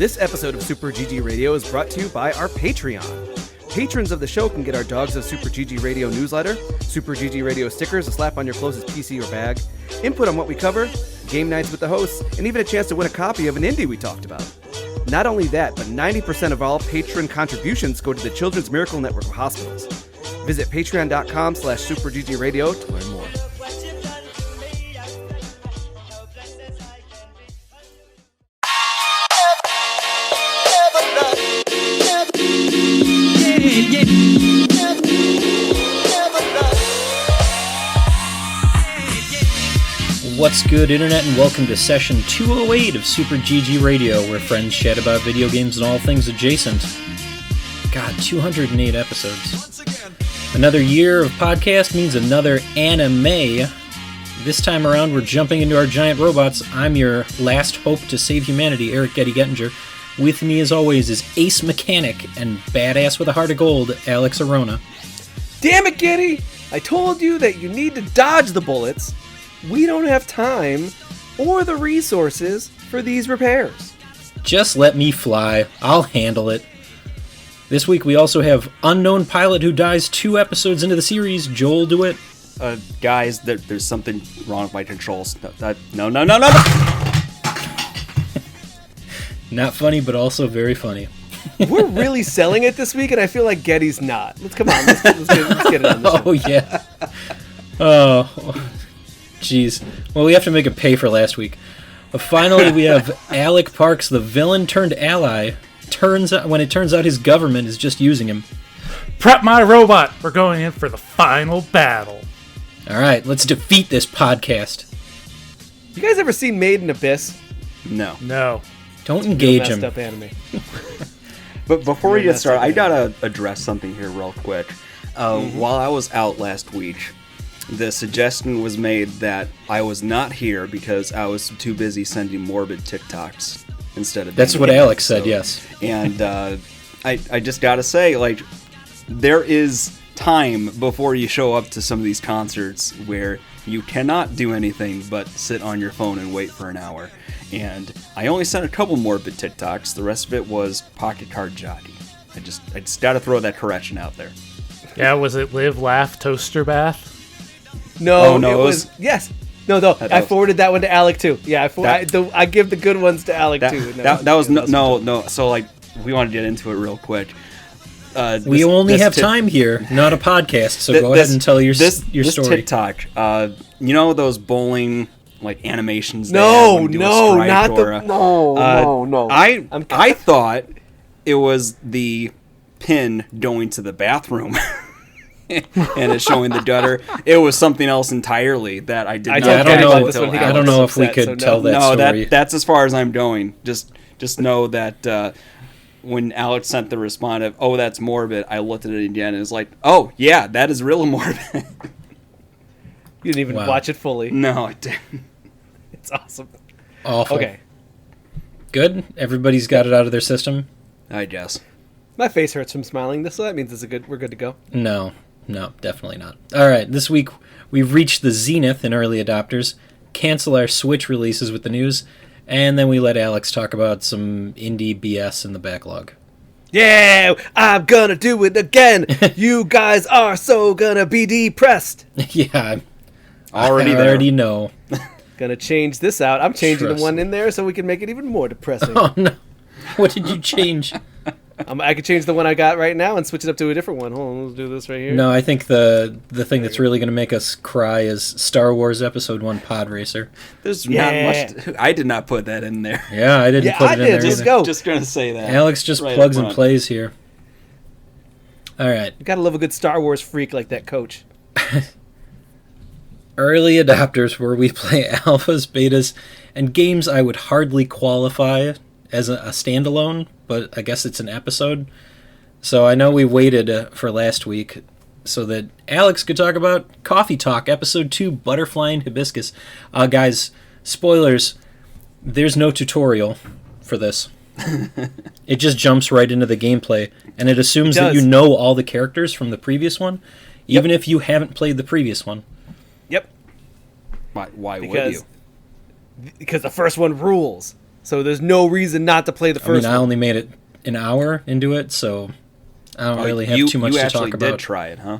This episode of Super GG Radio is brought to you by our Patreon. Patrons of the show can get our Dogs of Super GG Radio newsletter, Super GG Radio stickers to slap on your closest PC or bag, input on what we cover, game nights with the hosts, and even a chance to win a copy of an indie we talked about. Not only that, but 90% of all patron contributions go to the Children's Miracle Network of Hospitals. Visit patreon.com/superggradio to learn more. What's good, Internet, and welcome to session 208 of Super GG Radio, where friends chat about video games and all things adjacent. God, 208 episodes. Another year of podcast means another anime. This time around, we're jumping into our giant robots. I'm your last hope to save humanity, Eric Getty Gettinger. With me, as always, is ace mechanic and badass with a heart of gold, Alex Arona. Damn it, Getty! I told you that you need to dodge the bullets. We don't have time or the resources for these repairs. Just let me fly. I'll handle it. This week we also have Unknown Pilot who dies 2 episodes into the series, Joel DeWitt. Guys, there's something wrong with my controls. No. Not funny, but also very funny. We're really selling it this week, and I feel like Getty's not. Let's get it on the show. Oh, yeah. Oh, jeez. Well, we have to make it pay for last week. But finally, we have Alec Parks, the villain turned ally. When it turns out his government is just using him. Prep my robot. We're going in for the final battle. All right, let's defeat this podcast. You guys ever seen Made in Abyss? No. Don't engage him. Messed up anime. But before we get started, I gotta address something here real quick. While I was out last week, the suggestion was made that I was not here because I was too busy sending morbid TikToks instead of... That's what Alex said, yes. And I just gotta say, like, there is time before you show up to some of these concerts where you cannot do anything but sit on your phone and wait for an hour. And I only sent a couple morbid TikToks. The rest of it was pocket card jockey. I just gotta throw that correction out there. Yeah, was it Live, Laugh, Toaster Bath? No, it was yes. No, I forwarded that one to Alec too. Yeah, I give the good ones to Alec too. That was no. So like, we want to get into it real quick. We only have time here, not a podcast. So go ahead and tell your story. This TikTok, you know those bowling like animations? No. I thought it was the pin going to the bathroom. And it's showing the gutter. It was something else entirely that I did not. I don't know if we could tell that story. That's as far as I'm going. Just know that when Alex sent the response of, "Oh, that's morbid," I looked at it again and it was like, "Oh, yeah, that is real morbid." You didn't even watch it fully. No, I didn't. It's awesome. Awful. Okay. Good. Everybody's got it out of their system. I guess. My face hurts from smiling. So that means we're good to go. No, definitely not. All right, this week we've reached the zenith in early adopters, cancel our Switch releases with the news, and then we let Alex talk about some indie BS in the backlog. Yeah, I'm gonna do it again. You guys are so gonna be depressed. Yeah, I already know. Gonna change this out. I'm changing the one in there so we can make it even more depressing. Oh no, what did you change? I could change the one I got right now and switch it up to a different one. Hold on, let's do this right here. No, I think the thing that's really going to make us cry is Star Wars Episode 1 Pod Racer. There's not much... I did not put that in there. Yeah, I didn't put it in there. Just go. Just going to say that. Alex just plugs and plays here. All right. You got to love a good Star Wars freak like that coach. Early adopters, where we play alphas, betas, and games I would hardly qualify as a standalone, but I guess it's an episode. So I know we waited for last week so that Alex could talk about Coffee Talk, Episode 2, Butterfly and Hibiscus. Guys, spoilers, there's no tutorial for this. It just jumps right into the gameplay, and it assumes that you know all the characters from the previous one, even if you haven't played the previous one. Yep. Why would you? Because the first one rules. So there's no reason not to play the first I one. only made it an hour into it, so I don't really have too much to talk You actually about. did try it, huh?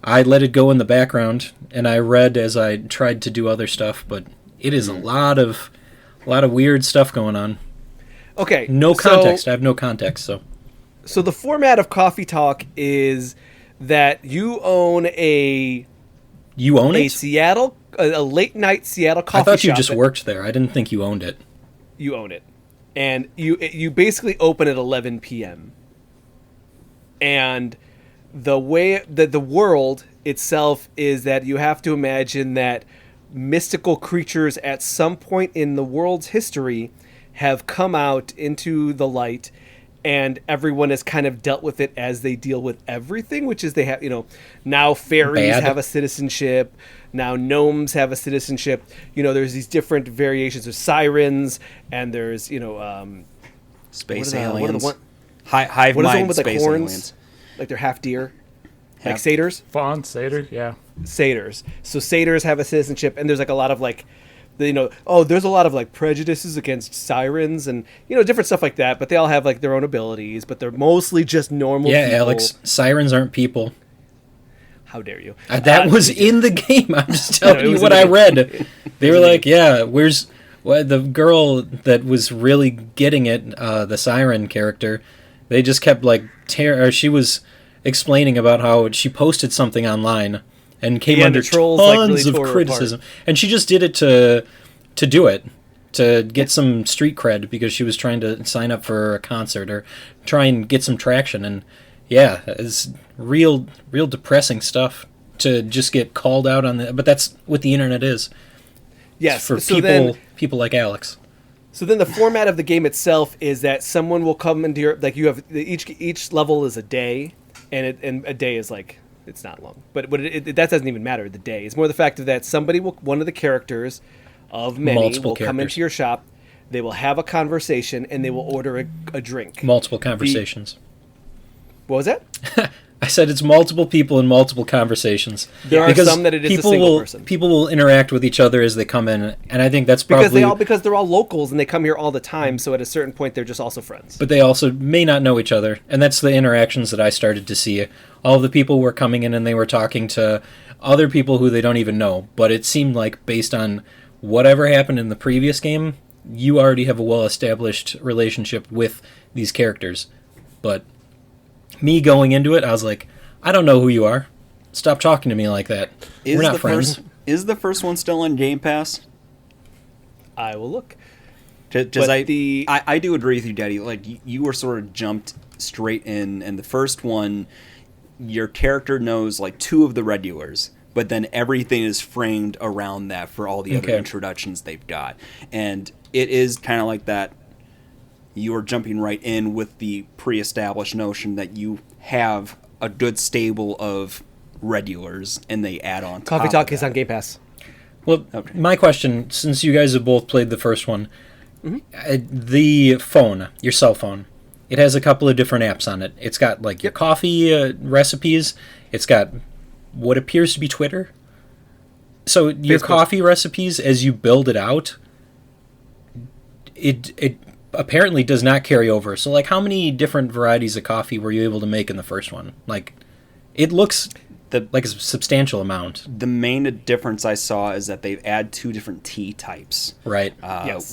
I let it go in the background, and I read as I tried to do other stuff, but it is a lot of weird stuff going on. Okay. No context. I have no context, so. So the format of Coffee Talk is that you own a it? a late night Seattle coffee I thought you shop just worked there. I didn't think you owned it. You own it, and you basically open at 11 p.m. And the way that the world itself is that you have to imagine that mystical creatures at some point in the world's history have come out into the light, and everyone has kind of dealt with it as they deal with everything, which is they have, now fairies Bad. have a citizenship, now gnomes have a citizenship. There's these different variations. There's sirens, and there's, Space what are aliens. the one? Hive What is the one mind with like space horns? aliens. Like they're half deer? Like Half- satyrs? Fawn, satyr, yeah. Satyrs. So satyrs have a citizenship, and there's like a lot of like, there's a lot of like prejudices against sirens and different stuff like that. But they all have like their own abilities, but they're mostly just normal. Yeah, people. Alex, sirens aren't people. How dare you? That was in the game. I'm just No, it telling you was what in I the read. They were like, yeah, where's the girl that was really getting it, the siren character, they just kept like, she was explaining about how she posted something online and came Yeah, under the trolls, like, tons really of tore her criticism. And she just did it to do it, to get some street cred because she was trying to sign up for a concert or try and get some traction. And yeah, it's real depressing stuff to just get called out on but that's what the internet is. Yes. For So people like Alex. So then the format of the game itself is that someone will come into your, like, you have each level is a day, and a day is like, it's not long, but that doesn't even matter. The day is more the fact of that one of the characters of many Multiple will come characters. into your shop. They will have a conversation and they will order a drink. Multiple conversations. What was that? I said it's multiple people and multiple conversations. There are some that it is a single person. People will interact with each other as they come in, and I think that's probably Because they're all locals and they come here all the time. So at a certain point, they're just also friends. But they also may not know each other, and that's the interactions that I started to see. All of the people were coming in and they were talking to other people who they don't even know, but it seemed like based on whatever happened in the previous game, you already have a well-established relationship with these characters. But me going into it, I was like, I don't know who you are. Stop talking to me like that. We're not friends. Is the first one still on Game Pass? I will look. Because I do agree with you, Daddy. Like, you were sort of jumped straight in, and the first one, your character knows like two of the regulars, but then everything is framed around that for all the other introductions they've got. And it is kind of like that. You are jumping right in with the pre-established notion that you have a good stable of regulars, and they add on. Coffee Talk is on Game Pass. Well, my question, since you guys have both played the first one, the phone, your cell phone, it has a couple of different apps on it. It's got like your coffee recipes. It's got what appears to be Twitter. So your coffee recipes, as you build it out, it apparently does not carry over. So like, how many different varieties of coffee were you able to make in the first one? Like, it looks like a substantial amount. The main difference I saw is that they've added two different tea types, Right?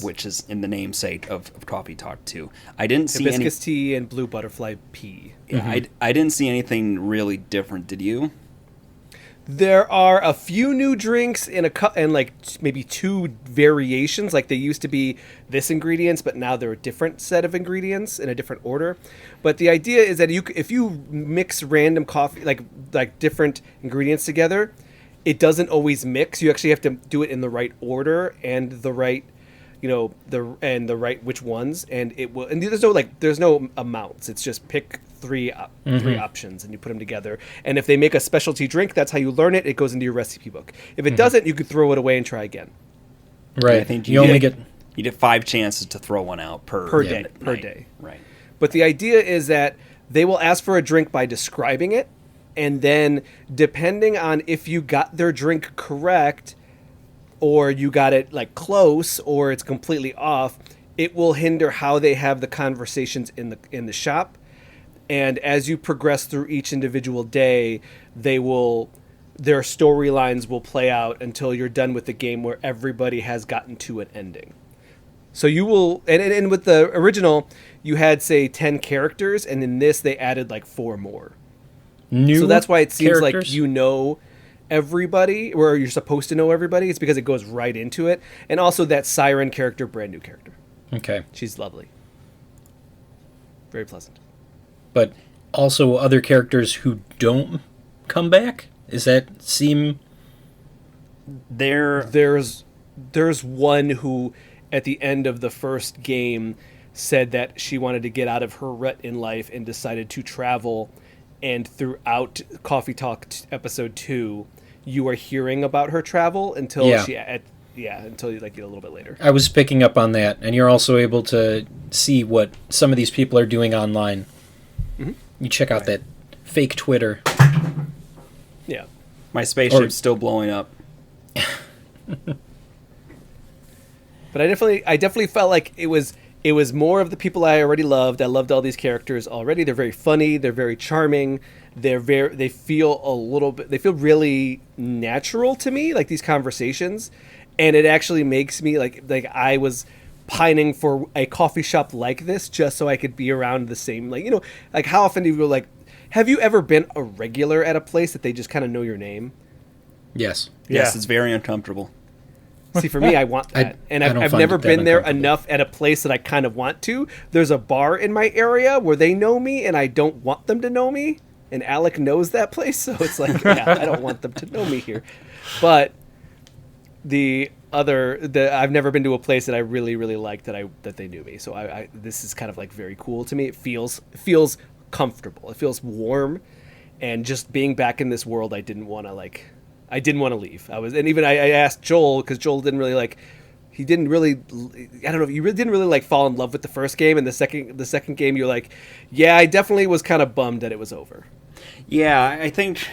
which is in the namesake of Coffee Talk 2. I didn't see Hibiscus tea and blue butterfly pea. I didn't see anything really different. Did you? There are a few new drinks and like maybe two variations. Like they used to be this ingredients, but now they're a different set of ingredients in a different order. But the idea is that if you mix random coffee, like different ingredients together, it doesn't always mix. You actually have to do it in the right order and the right, the right which ones, and it will. And there's no amounts. It's just pick three options and you put them together. And if they make a specialty drink, that's how you learn it. It goes into your recipe book. If it doesn't, you could throw it away and try again. Right. I think you only get 5 chances to throw one out per day. Right. But the idea is that they will ask for a drink by describing it, and then depending on if you got their drink correct, or you got it like close, or it's completely off, it will hinder how they have the conversations in the shop. And as you progress through each individual day, their storylines will play out until you're done with the game where everybody has gotten to an ending. So you will, and with the original, you had, say, 10 characters, and in this they added like 4 more. So that's why it seems characters? like you know everybody, or you're supposed to know everybody. It's because it goes right into it. And also that Siren character, brand new character. Okay. She's lovely. Very pleasant. But also other characters who don't come back? Does that seem... There's one who, at the end of the first game, said that she wanted to get out of her rut in life and decided to travel. And throughout Coffee Talk episode 2, you are hearing about her travel until until you get a little bit later. I was picking up on that, and you're also able to see what some of these people are doing online. Mm-hmm. You check out that fake Twitter. Yeah. My spaceship's still blowing up. But I definitely felt like it was more of the people I already loved. I loved all these characters already. They're very funny. They're very charming. They feel really natural to me, like these conversations, and it actually makes me like I was pining for a coffee shop like this just so I could be around the same, like how often do you go, like, have you ever been a regular at a place that they just kind of know your name? Yes. Yes, Yeah. it's very uncomfortable. See, for me, I want that. I don't I've find never it that been there uncomfortable. enough at a place that I kind of want to. There's a bar in my area where they know me, and I don't want them to know me. And Alec knows that place, so it's like, I don't want them to know me here. But I've never been to a place that I really, really liked that they knew me. So this is kind of like very cool to me. It feels comfortable. It feels warm, and just being back in this world, I didn't want to leave. I asked Joel, because Joel didn't really like. He didn't really. I don't know. You really didn't really like fall in love with the first game, and the second game, you're like, yeah, I definitely was kind of bummed that it was over. Yeah, I think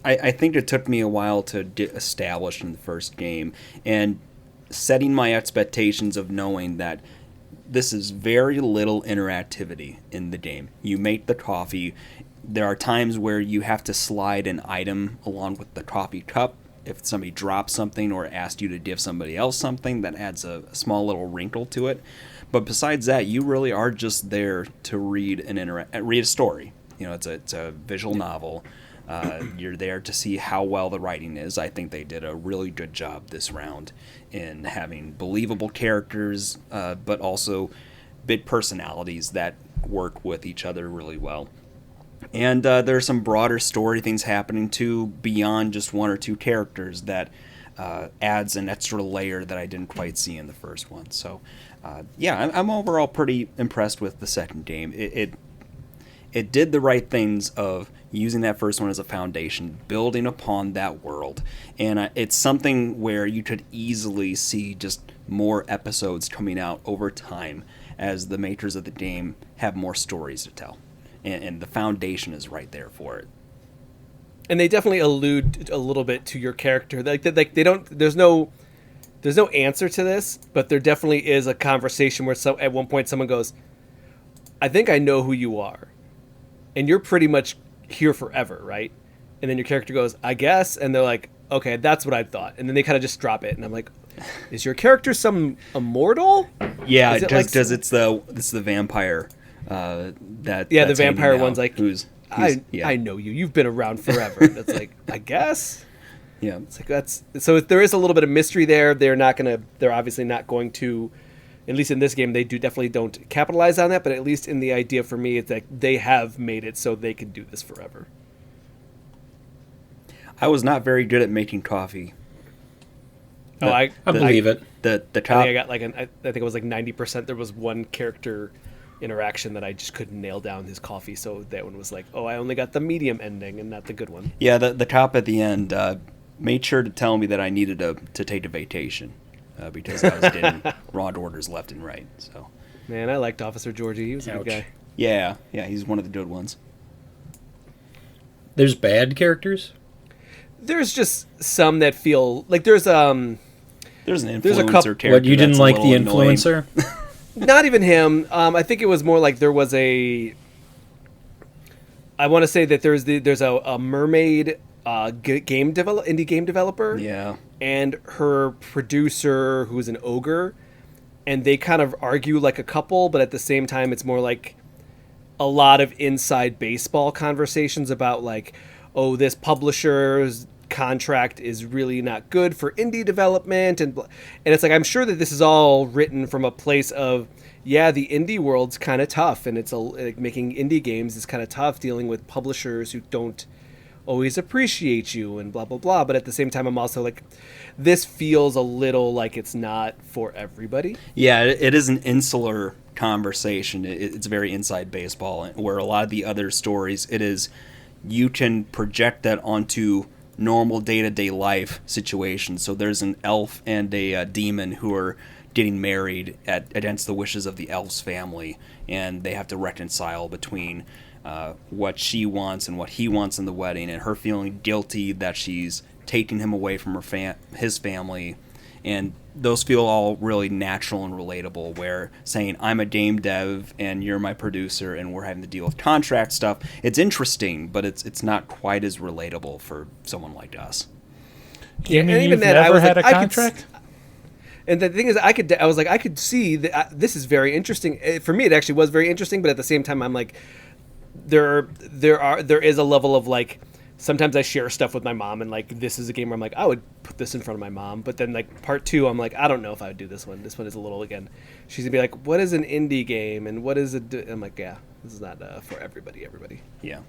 it took me a while to establish in the first game, and setting my expectations of knowing that this is very little interactivity in the game. You make the coffee. There are times where you have to slide an item along with the coffee cup. If somebody drops something or asks you to give somebody else something, that adds a small little wrinkle to it. But besides that, you really are just there to read a story. It's a visual novel. You're there to see how well the writing is. I think they did a really good job this round in having believable characters, but also big personalities that work with each other really well. And there's some broader story things happening too, beyond just one or two characters, that adds an extra layer that I didn't quite see in the first one. So, I'm overall pretty impressed with the second game. It did the right things of using that first one as a foundation, building upon that world. And it's something where you could easily see just more episodes coming out over time as the makers of the game have more stories to tell. And the foundation is right there for it. And they definitely allude a little bit to your character. Like they don't. There's no answer to this, but there definitely is a conversation where at one point someone goes, "I think I know who you are, and you're pretty much here forever, right?" And then your character goes, "I guess," and they're like, "Okay, that's what I thought." And then they kind of just drop it, and I'm like, "Is your character some immortal?" Yeah, because it's the vampire. The vampire one's like, I know you. You've been around forever. That's like, I guess. Yeah, it's like so. There is a little bit of mystery there. They're obviously not going to, at least in this game, they definitely don't capitalize on that. But at least in the idea for me, it's like they have made it so they can do this forever. I was not very good at making coffee. I believe it. The top. I think I got I think it was like 90%. There was one character interaction that I just couldn't nail down his coffee, so that one was like, oh, I only got the medium ending and not the good one. Yeah, the cop at the end made sure to tell me that I needed to take a vacation because I was getting wrong orders left and right. So, man, I liked Officer Georgie. He was a good guy. Yeah, he's one of the good ones. There's bad characters? There's just some that feel like there's There's an There's a influencer couple- character. What, you didn't that's a like the little annoying. influencer? Not even him. I think it was more like there was a. I want to say that there's a mermaid indie game developer. Yeah. And her producer, who's an ogre, and they kind of argue like a couple, but at the same time, it's more like a lot of inside baseball conversations about like, oh, this publisher's contract is really not good for indie development, and it's like, I'm sure that this is all written from a place of, yeah, the indie world's kind of tough, and it's like making indie games is kind of tough, dealing with publishers who don't always appreciate you and blah blah blah. But at the same time, I'm also like, this feels a little like it's not for everybody. Yeah, it is an insular conversation. It's very inside baseball, where a lot of the other stories, it is, you can project that onto normal day-to-day life situations. So there's an elf and a demon who are getting married against the wishes of the elf's family, and they have to reconcile between what she wants and what he wants in the wedding, and her feeling guilty that she's taking him away from his family. And those feel all really natural and relatable, where saying, I'm a game dev and you're my producer and we're having to deal with contract stuff, it's interesting, but it's not quite as relatable for someone like us. Yeah, You mean and even you've then, never I was had like, a contract? And the thing is, I could see that this is very interesting. For me, it actually was very interesting, but at the same time, I'm like, there is a level of like, sometimes I share stuff with my mom, and like, this is a game where I'm like, I would put this in front of my mom. But then like part 2, I'm like, I don't know if I would do this one. This one is a little, again, she's gonna be like, what is an indie game and what is it? I'm like, yeah, this is not for everybody. Yeah.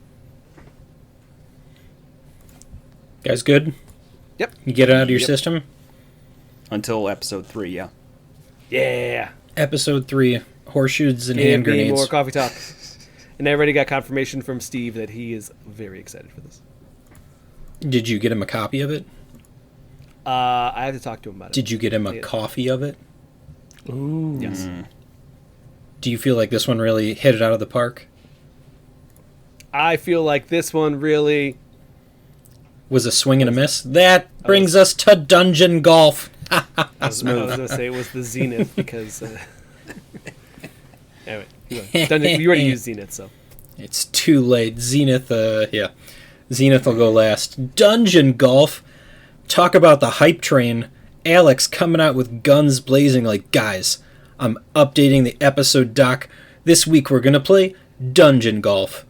Guys, good? Yep. You get it out of your system? Until episode 3, yeah. Yeah. Episode 3, horseshoes and Give hand me grenades. more coffee talk. And I already got confirmation from Steve that he is very excited for this. Did you get him a copy of it? I have to talk to him about it. Did you get him a coffee of it? Ooh. Yes. Do you feel like this one really hit it out of the park? I feel like this one really... Was a swing and a miss? That brings us to Dungeon Golf. I was going to say it was the Zenith because... Anyway, you already used Zenith, so... It's too late. Zenith, yeah. Zenith will go last. Dungeon Golf. Talk about the hype train. Alex coming out with guns blazing like, guys, I'm updating the episode doc. This week we're going to play Dungeon Golf.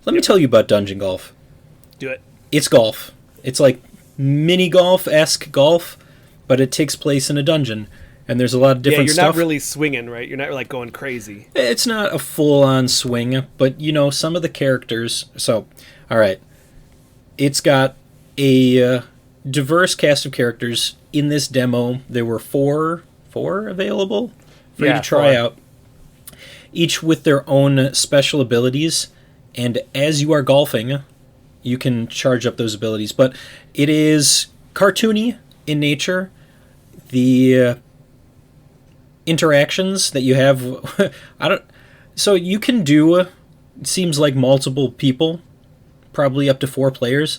Let me tell you about Dungeon Golf. Do it. It's golf. It's like mini golf-esque golf, but it takes place in a dungeon. And there's a lot of different you're stuff. not really swinging, right? You're not like going crazy. It's not a full-on swing, but, you know, some of the characters... So, all right. It's got a diverse cast of characters. In this demo, there were four available for you to try out, each with their own special abilities. And as you are golfing, you can charge up those abilities. But it is cartoony in nature. The interactions that you have, so you can do, it seems like multiple people, probably up to 4 players.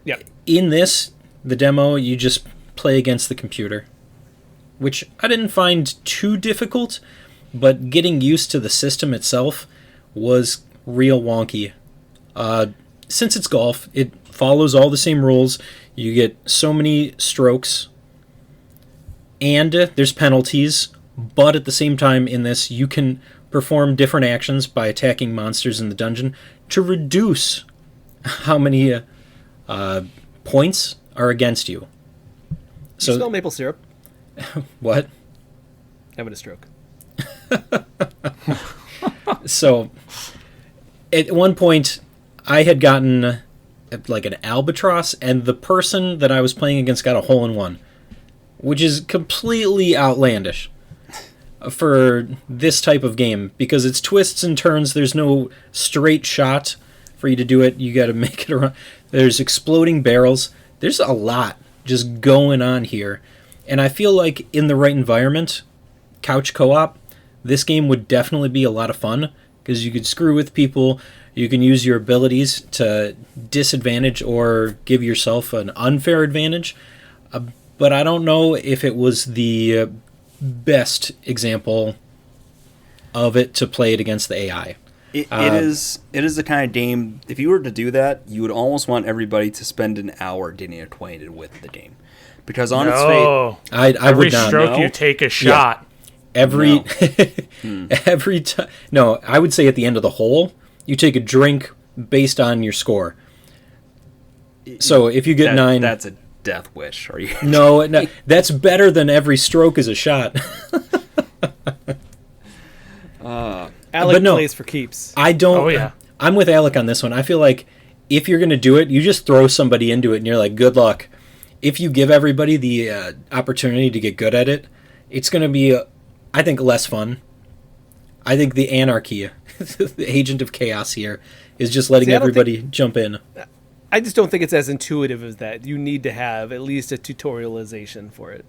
Yeah. In this, the demo, you just play against the computer, which I didn't find too difficult, but getting used to the system itself was real wonky. Since it's golf, it follows all the same rules. You get so many strokes, and there's penalties, but at the same time in this, you can perform different actions by attacking monsters in the dungeon to reduce how many points are against you. So, you smell maple syrup. What? Having a stroke. So, at one point, I had gotten like an albatross, and the person that I was playing against got a hole-in-one, which is completely outlandish for this type of game, because it's twists and turns. There's no straight shot for you to do it. You got to make it around. There's exploding barrels. There's a lot just going on here, and I feel like in the right environment, couch co-op, this game would definitely be a lot of fun, because you could screw with people. You can use your abilities to disadvantage or give yourself an unfair advantage. but I don't know if it was the best example of it to play it against the AI. It is the kind of game, if you were to do that, you would almost want everybody to spend an hour getting acquainted with the game. Because on its face... I Every would not. stroke No? you take a shot. Every every time. No, I would say at the end of the hole, you take a drink based on your score. So if you get 9... That's a death wish. Are you? No, that's better than every stroke is a shot. Alec no. plays for keeps. I don't. Oh, yeah. I'm with Alec on this one. I feel like if you're going to do it, you just throw somebody into it and you're like, good luck. If you give everybody the opportunity to get good at it, it's going to be, I think, less fun. I think the anarchy, the agent of chaos here, is just letting everybody jump in. I just don't think it's as intuitive as that. You need to have at least a tutorialization for it.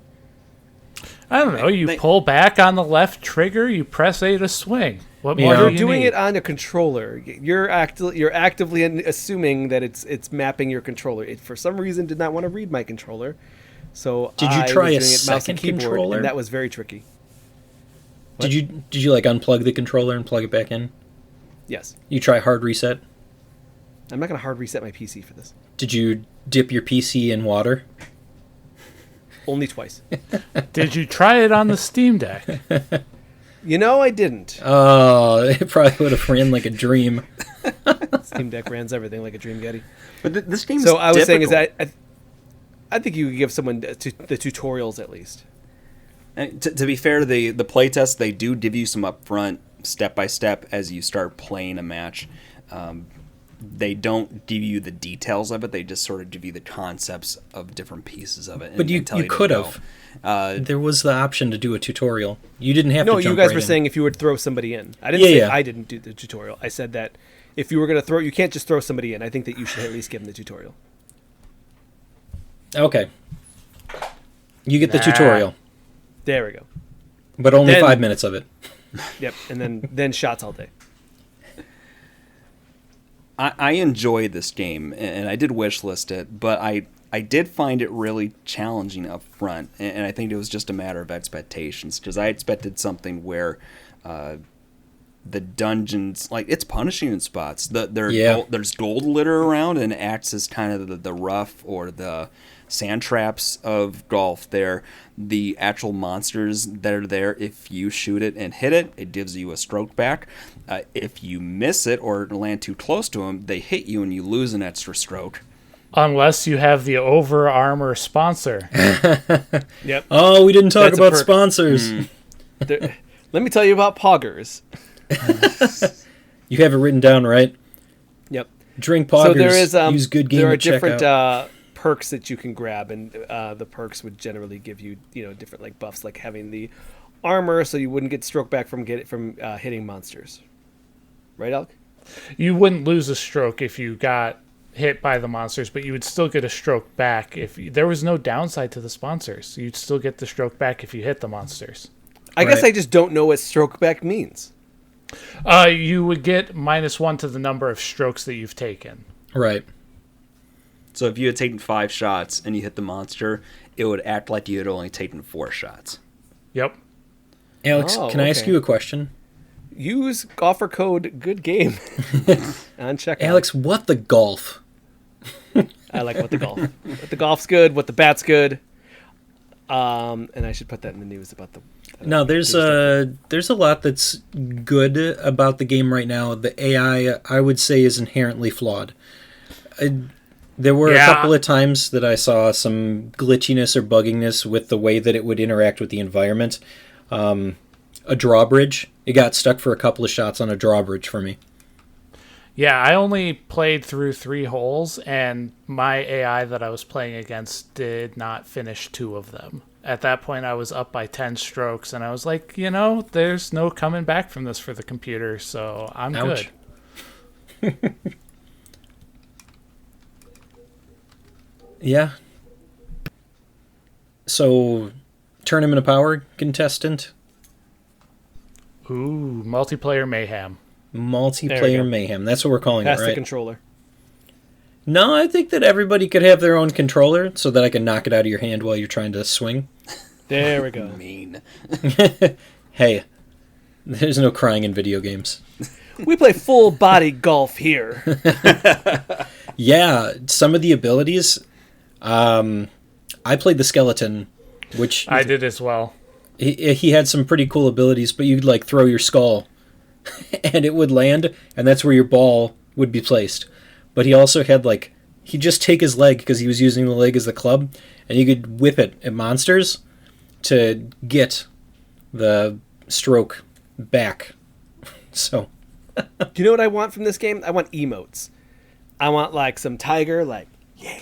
I don't know. You pull back on the left trigger, you press A to swing. What more do You're you doing need? it on a controller. You're actively assuming that it's mapping your controller. It for some reason did not want to read my controller, so Did you I try was a doing it mouse second and keyboard, controller? And that was very tricky. Did you like unplug the controller and plug it back in? Yes, You try hard reset? I'm not going to hard reset my PC for this. Did you dip your PC in water? Only twice. Did you try it on the Steam Deck? I didn't. Oh, it probably would have ran like a dream. Steam Deck runs everything like a Dream Getty. But this game's So I was saying is difficult. that I think you could give someone the tutorials at least. And to be fair to the playtest, they do give you some upfront step-by-step as you start playing a match. They don't give you the details of it. They just sort of give you the concepts of different pieces of it. But you tell to could go. have. There was the option to do a tutorial. You didn't have to No, jump you guys right were in. saying if you would throw somebody in. I didn't say Yeah. I didn't do the tutorial. I said that if you were going to throw, you can't just throw somebody in. I think that you should at least give them the tutorial. Okay. You get the tutorial, There we go. but only Then- 5 minutes of it. Yep, and then shots all day. I enjoyed this game, and I did wishlist it, but I did find it really challenging up front, and I think it was just a matter of expectations, because I expected something where the dungeons, like, it's punishing in spots. There's gold litter around, and it acts as kind of the rough or the sand traps of golf there. The actual monsters that are there, if you shoot it and hit it, it gives you a stroke back. If you miss it or land too close to them, they hit you and you lose an extra stroke. Unless you have the Over Armor sponsor. Yep. Oh, we didn't talk That's a about perk. sponsors. Let me tell you about Poggers. You have it written down, right? Yep. Drink Poggers. So there is use good game there are to check different out. perks that you can grab, and the perks would generally give you different like buffs, like having the armor, so you wouldn't get stroke back from hitting monsters. Right, Alec? You wouldn't lose a stroke if you got hit by the monsters, but you would still get a stroke back if there was no downside to the sponsors. You'd still get the stroke back if you hit the monsters. I guess Right. I just don't know what stroke back means. You would get -1 to the number of strokes that you've taken. Right. So if you had taken 5 shots and you hit the monster, it would act like you had only taken 4 shots. Yep. Alex, Oh, can I ask okay. you a question? Use offer code good game on checkout. Alex, what the golf? I like what the golf. What the golf's good. What the bat's good. And I should put that in the news about the. No, there's a lot that's good about the game right now. The AI, I would say, is inherently flawed. There were a couple of times that I saw some glitchiness or bugginess with the way that it would interact with the environment. A drawbridge, it got stuck for a couple of shots on a drawbridge for me. Yeah, I only played through 3 holes, and my AI that I was playing against did not finish 2 of them. At that point, I was up by 10 strokes, and I was like, there's no coming back from this for the computer, so I'm Ouch. good. Yeah. So, Tournament of Power contestant, Ooh, multiplayer mayhem. There we multiplayer go. mayhem. That's what we're calling Pass it, the right? controller. No, I think that everybody could have their own controller so that I can knock it out of your hand while you're trying to swing. There we go. Mean. Hey, there's no crying in video games. We play full body golf here. Yeah, some of the abilities. I played the skeleton, which I did as well. he had some pretty cool abilities, but you'd like throw your skull and it would land, and that's where your ball would be placed. But he also had he'd just take his leg because he was using the leg as the club, and you could whip it at monsters to get the stroke back. So, Do you know what I want from this game? I want emotes. I want some tiger, yeah,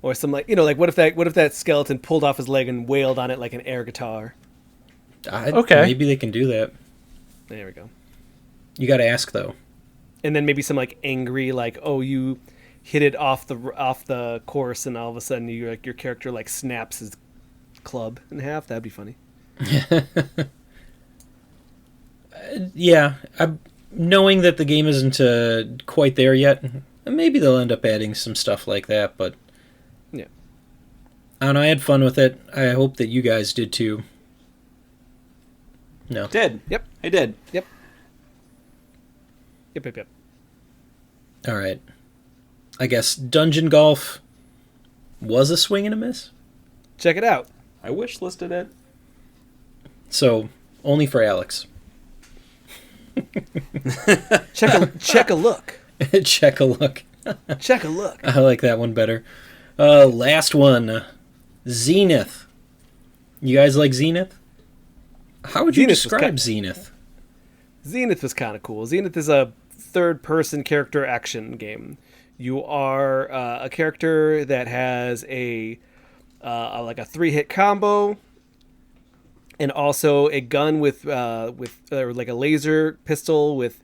or some what if that skeleton pulled off his leg and wailed on it like an air guitar? Okay. Maybe they can do that. There we go. You got to ask though. And then maybe some angry oh, you hit it off the course and all of a sudden your character snaps his club in half. That'd be funny. Yeah, knowing that the game isn't quite there yet, maybe they'll end up adding some stuff like that. But yeah, I don't know. I had fun with it. I hope that you guys did too. No. Did. Yep. I did. Yep. All right. I guess Dungeon Golf was a swing and a miss. Check it out. I wish listed it. So only for Alex. Check a look. Check a look. Check a look. I like that one better. Last one. Zenith. You guys like Zenith? How would you describe Zenith? Zenith was kind of cool. Zenith is a third-person character action game. You are a character that has a 3-hit combo, and also a gun with a laser pistol with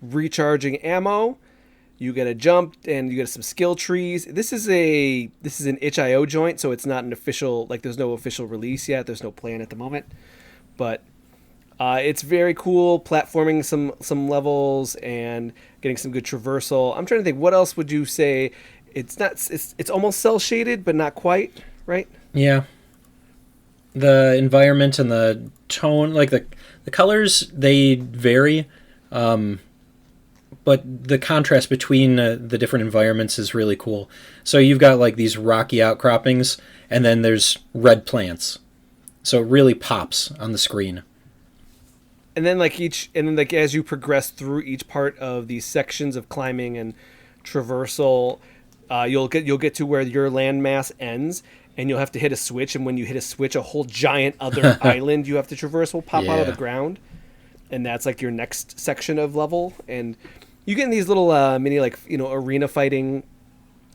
recharging ammo. You get a jump and you get some skill trees. This is an itch.io joint, so it's not an official there's no official release yet. There's no plan at the moment, but it's very cool, platforming some levels and getting some good traversal. I'm trying to think, what else would you say? It's almost cell shaded, but not quite, right? Yeah. The environment and the tone, the colors, they vary, but the contrast between the different environments is really cool. So you've got these rocky outcroppings, and then there's red plants. So it really pops on the screen. And then as you progress through each part of these sections of climbing and traversal, you'll get to where your landmass ends, and you'll have to hit a switch. And when you hit a switch, a whole giant other island you have to traverse will pop out of the ground, and that's your next section of level. And you get in these little mini arena fighting.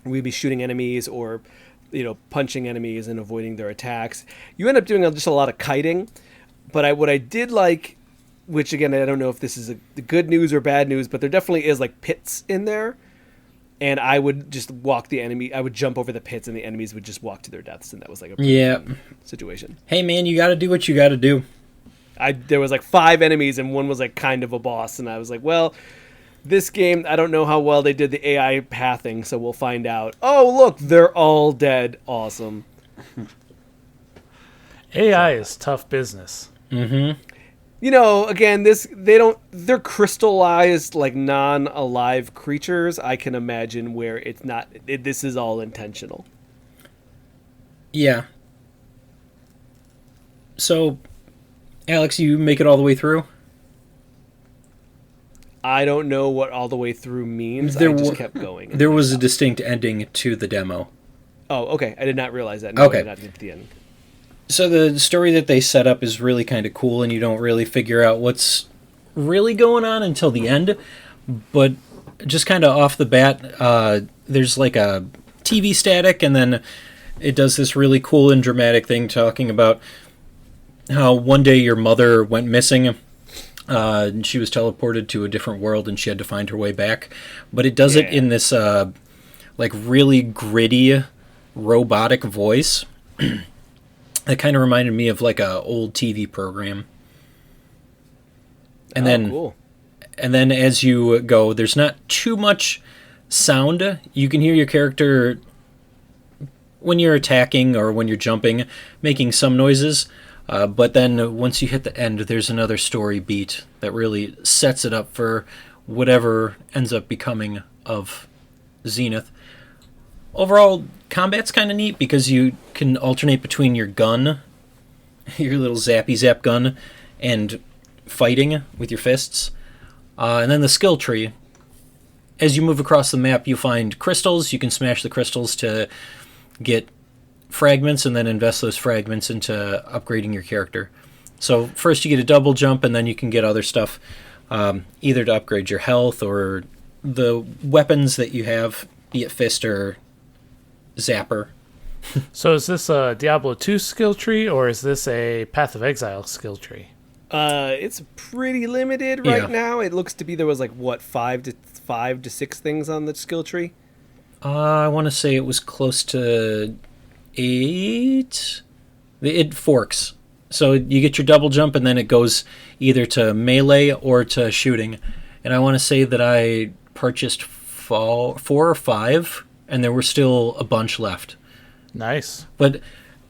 We'd be shooting enemies or punching enemies and avoiding their attacks. You end up doing just a lot of kiting. But what I did like, which again, I don't know if this is the good news or bad news, but there definitely is pits in there. And I would just walk the enemy. I would jump over the pits and the enemies would just walk to their deaths. And that was a pretty fun situation. Hey man, you got to do what you got to do. There was 5 enemies and one was kind of a boss. And I was well, this game, I don't know how well they did the AI pathing. So we'll find out. Oh, look, they're all dead. Awesome. AI is tough business. Mm-hmm. Again, they're crystallized non-alive creatures. I can imagine where it's not, this is all intentional. Yeah. So, Alex, you make it all the way through? I don't know what all the way through means. I just kept going. There was a distinct ending to the demo. Oh, okay. I did not realize that. No, Okay. I did not get to the end. So the story that they set up is really kind of cool, and you don't really figure out what's really going on until the end. But just kind of off the bat, there's a TV static, and then it does this really cool and dramatic thing talking about how one day your mother went missing. And she was teleported to a different world, and she had to find her way back. But it does it in this really gritty, robotic voice. It kind of reminded me of a old TV program. And cool. And then as you go, there's not too much sound. You can hear your character when you're attacking or when you're jumping, making some noises. But then once you hit the end, there's another story beat that really sets it up for whatever ends up becoming of Zenith. Overall, combat's kind of neat because you can alternate between your gun, your little zappy zap gun, and fighting with your fists. And then the skill tree. As you move across the map, you find crystals. You can smash the crystals to get fragments and then invest those fragments into upgrading your character. So first you get a double jump, and then you can get other stuff, either to upgrade your health or the weapons that you have, be it fist or zapper. So is this a Diablo 2 skill tree, or is this a Path of Exile skill tree? It's pretty limited right now. It looks to be there was like what 5 to 6 things on the skill tree. I want to say it was close to 8. It forks. So you get your double jump, and then it goes either to melee or to shooting. And I want to say that I purchased 4 or 5, and there were still a bunch left. Nice. But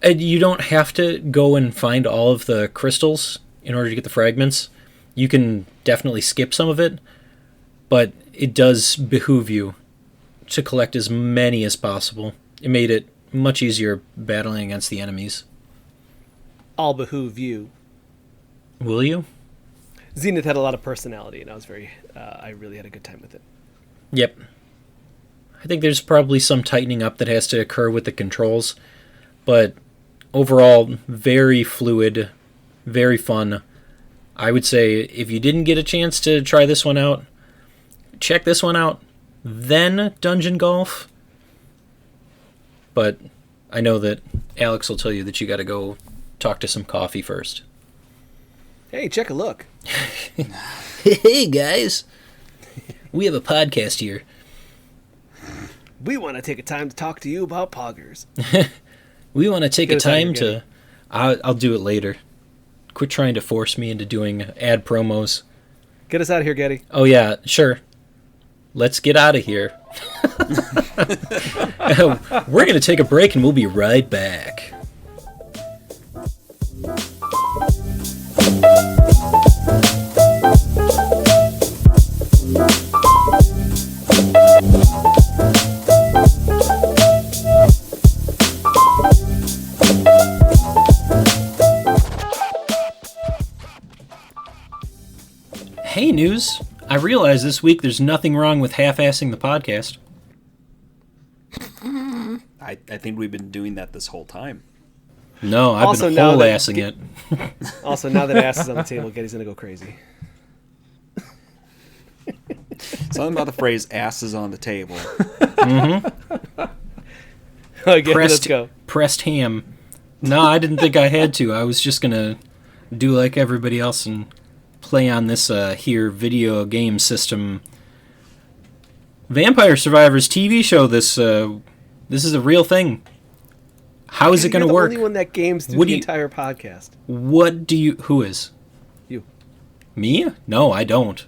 you don't have to go and find all of the crystals in order to get the fragments. You can definitely skip some of it, but it does behoove you to collect as many as possible. It made it much easier battling against the enemies. I'll behoove you. Will you? Zenith had a lot of personality, and I really had a good time with it. Yep. I think there's probably some tightening up that has to occur with the controls, but overall, very fluid, very fun. I would say if you didn't get a chance to try this one out, check this one out, then Dungeon Golf. But I know that Alex will tell you that you got to go talk to some coffee first. Hey, check a look. Hey, guys. We have a podcast here. We want to take a time to talk to you about poggers. We want to take a time to... I'll do it later. Quit trying to force me into doing ad promos. Get us out of here, Getty. Oh, yeah, sure. Let's get out of here. We're going to take a break, and we'll be right back. Hey, News. I realize this week there's nothing wrong with half-assing the podcast. I think we've been doing that this whole time. No, I've been whole-assing it. Also, now that ass is on the table, Getty's going to go crazy. Something about the phrase "ass is on the table." Mm-hmm. Okay, let's go. Pressed ham. No, I didn't think I had to. I was just going to do like everybody else and play on this here video game system. Vampire Survivors TV show. This is a real thing. How is it going to work? You're the only one that games through the entire podcast. Who is? You. Me? No, I don't.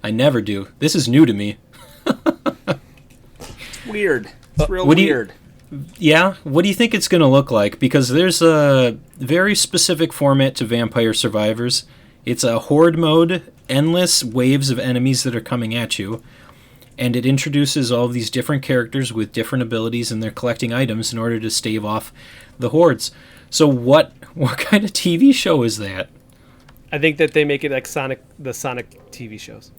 I never do. This is new to me. Weird. It's real weird. Yeah? What do you think it's going to look like? Because there's a very specific format to Vampire Survivors. It's a horde mode, endless waves of enemies that are coming at you, and it introduces all of these different characters with different abilities, and they're collecting items in order to stave off the hordes. So what kind of TV show is that? I think that they make it like the Sonic TV shows.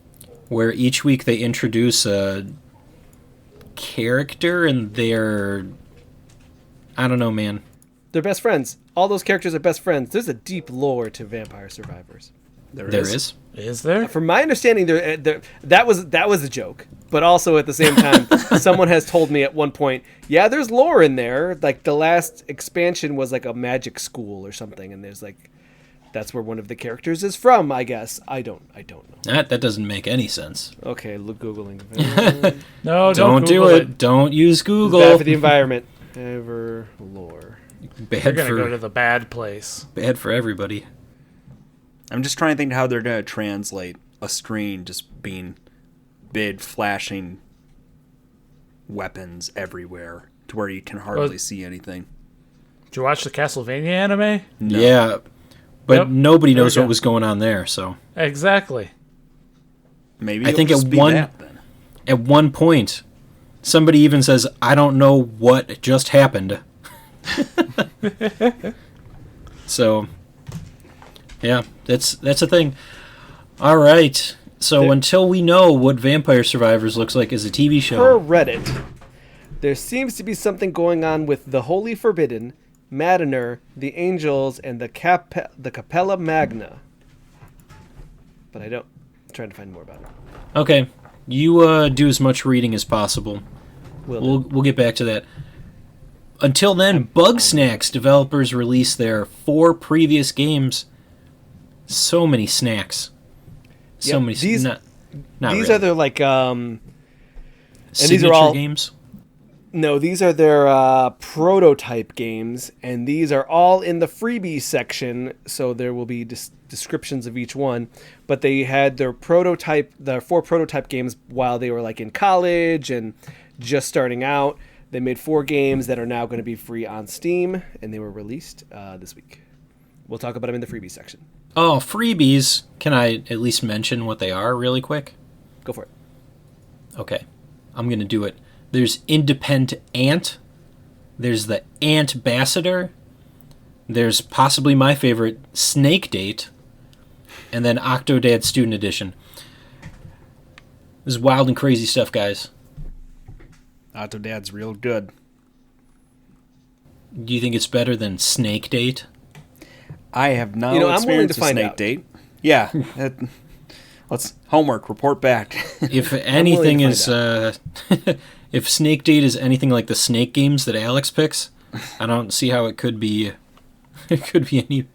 Where each week they introduce a character and they're... I don't know, man. They're best friends. All those characters are best friends. There's a deep lore to Vampire Survivors. There is? Is there? From my understanding, that was a joke. But also at the same time, someone has told me at one point, yeah, there's lore in there. Like the last expansion was like a magic school or something, and there's like that's where one of the characters is from. I guess I don't know. That doesn't make any sense. Okay, look, googling. No, don't do it. Don't use Google. It's bad for the environment. Ever lore. Bad You're gonna go to the bad place. Bad for everybody. I'm just trying to think how they're going to translate a screen just being big, flashing weapons everywhere to where you can hardly see anything. Did you watch the Castlevania anime? No. Yeah, but Yep. nobody There we knows go. what was going on there. So Exactly. Maybe I think it'll just be that, then. at one point, somebody even says, "I don't know what just happened." So, yeah, that's a thing. All right. So until we know what Vampire Survivors looks like as a TV Per show, Reddit, there seems to be something going on with the Holy Forbidden, Maddener, the Angels, and the Capella Magna. But I'm trying to find more about it. okay, you do as much reading as possible. We'll get back to that. Until then, Bugsnax developers release their 4 previous games. So many snacks. So Yep, many. these- Not These really. are their like and these Signature are all games. No, these are their prototype games, and these are all in the freebies section. So there will be descriptions of each one. But they had their 4 prototype games while they were like in college and just starting out. They made 4 games that are now going to be free on Steam, and they were released this week. We'll talk about them in the freebies section. Oh, freebies. Can I at least mention what they are really quick? Go for it. Okay, I'm going to do it. There's Independent Ant. There's the Antbassador. There's possibly my favorite, Snake Date. And then Octodad Student Edition. This is wild and crazy stuff, guys. Octodad's real good. Do you think it's better than Snake Date? I have no I'm willing to experience with find Snake out. Date. Yeah. Let's homework, report back. If anything to is... if Snake Date is anything like the Snake games that Alex picks, I don't see how it could be... It could be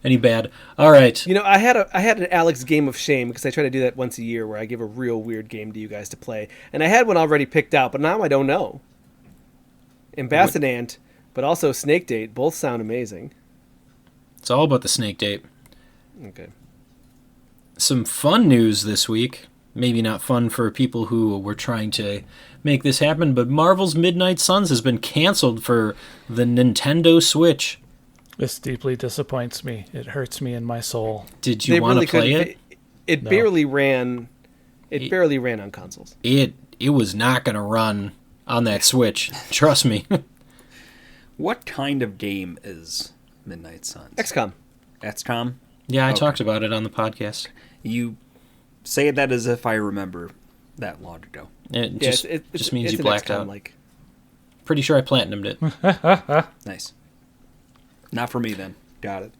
any bad. All right. I had an Alex game of shame because I try to do that once a year where I give a real weird game to you guys to play, and I had one already picked out, but now I don't know. Ambassadant, but also Snake Date, both sound amazing. It's all about the Snake Date. Okay. Some fun news this week. Maybe not fun for people who were trying to make this happen, but Marvel's Midnight Suns has been canceled for the Nintendo Switch. This deeply disappoints me. It hurts me in my soul. Did you want to play it? It No. barely ran. It barely ran on consoles. It was not going to run on that Switch. Trust me. What kind of game is Midnight Suns? XCOM. XCOM? Yeah, I Okay. talked about it on the podcast. You say that as if I remember that long ago. It Yeah, just means it's you an blacked XCOM, out. like. Pretty sure I platinumed it. Nice. Not for me then. Got it.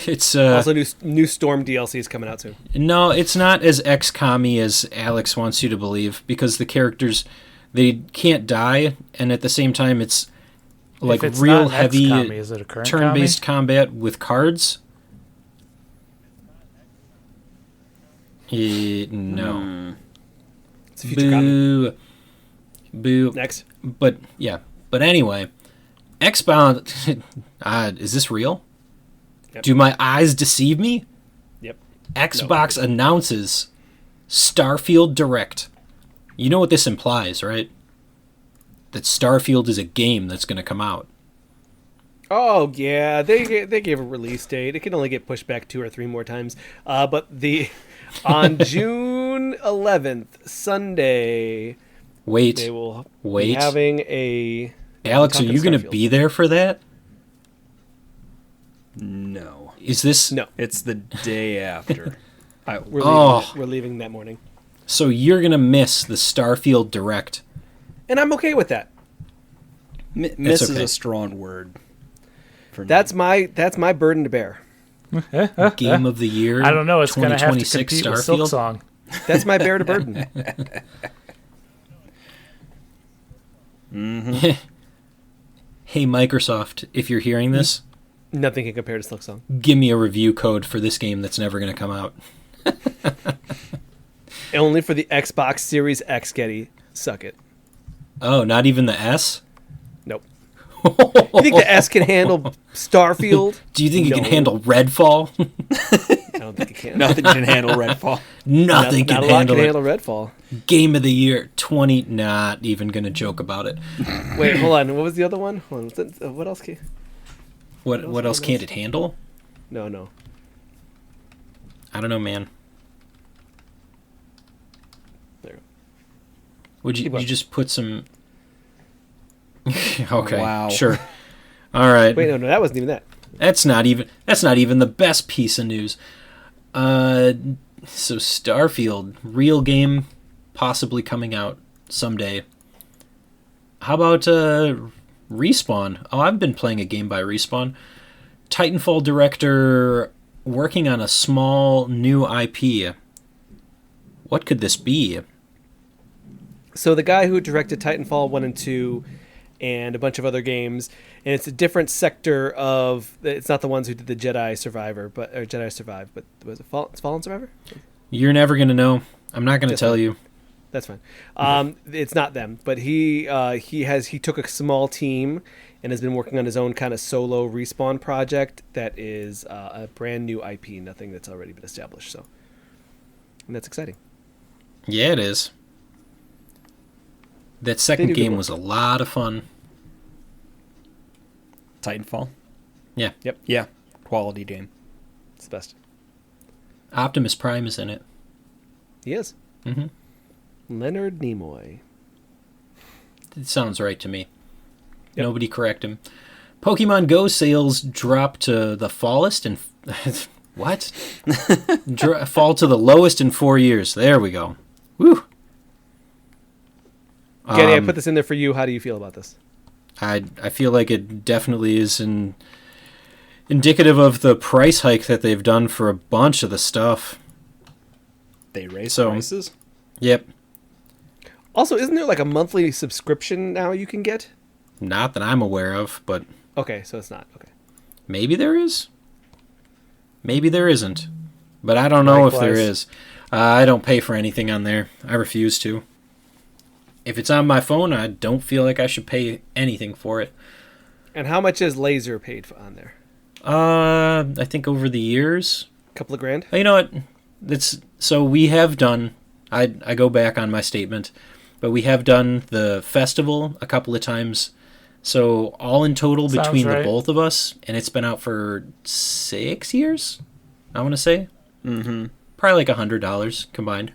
It's Also, new Storm DLC is coming out soon. no, it's not as XCOM-y as Alex wants you to believe, because the characters, they can't die, and at the same time it's like If it's real not heavy XCOM-y, is it a current turn-based combat with cards. No. It's a future copy. Boo. Boo. Next. But yeah. But anyway, Xbox. Is this real? Yep. Do my eyes deceive me? Yep. Xbox announces Starfield Direct. You know what this implies, right? That Starfield is a game that's going to come out. Oh yeah, they gave a release date. It can only get pushed back 2 or 3 more times. But on June 11th, Sunday, Wait, they will be wait. having a. Alex, are talking you going to Starfield. be there for that? No. Is this... No, It's the day after. we're leaving that morning, So you're going to miss the Starfield Direct. and I'm okay with that. Miss is okay. a strong word. For That's my burden to bear. Game of the Year. I don't know. It's going to have to 2026 compete with Starfield. Silksong. That's my bear to burden. Hey, Microsoft, if you're hearing this, Nothing can compare to Silksong. give me a review code for this game that's never going to come out. Only for the Xbox Series X, Getty. Suck it. Oh, not even the S? Nope. You think the S can handle Starfield? Do you think you No. can handle Redfall? I don't don't think it can. Nothing can handle Redfall. Nothing Not can a lot handle can it. handle Redfall. Game of the year 20. Not even gonna joke about it. Wait, hold on. What was the other one? Hold on. What else can? What else can't it handle? No. I don't know, man. There. Would you Keep up. just put some? Okay. Wow. Sure. All right. Wait, no, that wasn't even that. That's not even the best piece of news. So Starfield, real game, possibly coming out someday. How about Respawn? Oh, I've been playing a game by Respawn. Titanfall director working on a small new IP. What could this be? So the guy who directed Titanfall 1 and 2 and a bunch of other games, and it's a different sector of. It's not the ones who did the Jedi Survivor, or Jedi Survive, but was it Fallen Survivor? You're never gonna know. I'm not gonna Just tell like- you. That's fine. It's not them, but he took a small team and has been working on his own kind of solo Respawn project that is a brand new IP, nothing that's already been established. So, and that's exciting. Yeah, it is. That second do good game work. was a lot of fun. Titanfall. Yeah. Yep, Yeah. Quality game. it's the best. Optimus Prime is in it. He is Mm-hmm. Leonard Nimoy. It sounds right to me. Yep. Nobody correct him. Pokemon Go sales drop to the fallest in what? Fall to the lowest in 4 years. There we go. Woo. Getty, I put this in there for you. How do you feel about this? I feel like it definitely is indicative of the price hike that they've done for a bunch of the stuff. They raise So- prices? Yep. Also, isn't there like a monthly subscription now you can get? Not that I'm aware of, but Okay, so it's not. Okay. maybe there is. Maybe there isn't. But I don't know if there Likewise. is. I don't pay for anything on there. I refuse to. If it's on my phone, I don't feel like I should pay anything for it. And how much is Laser paid on there? I think over the years. A couple of grand? You know what? So we have done. I go back on my statement, but we have done the festival a couple of times. So all in total Sounds between the right. both of us, and it's been out for 6 years. I want to say Mm-hmm. probably like $100 combined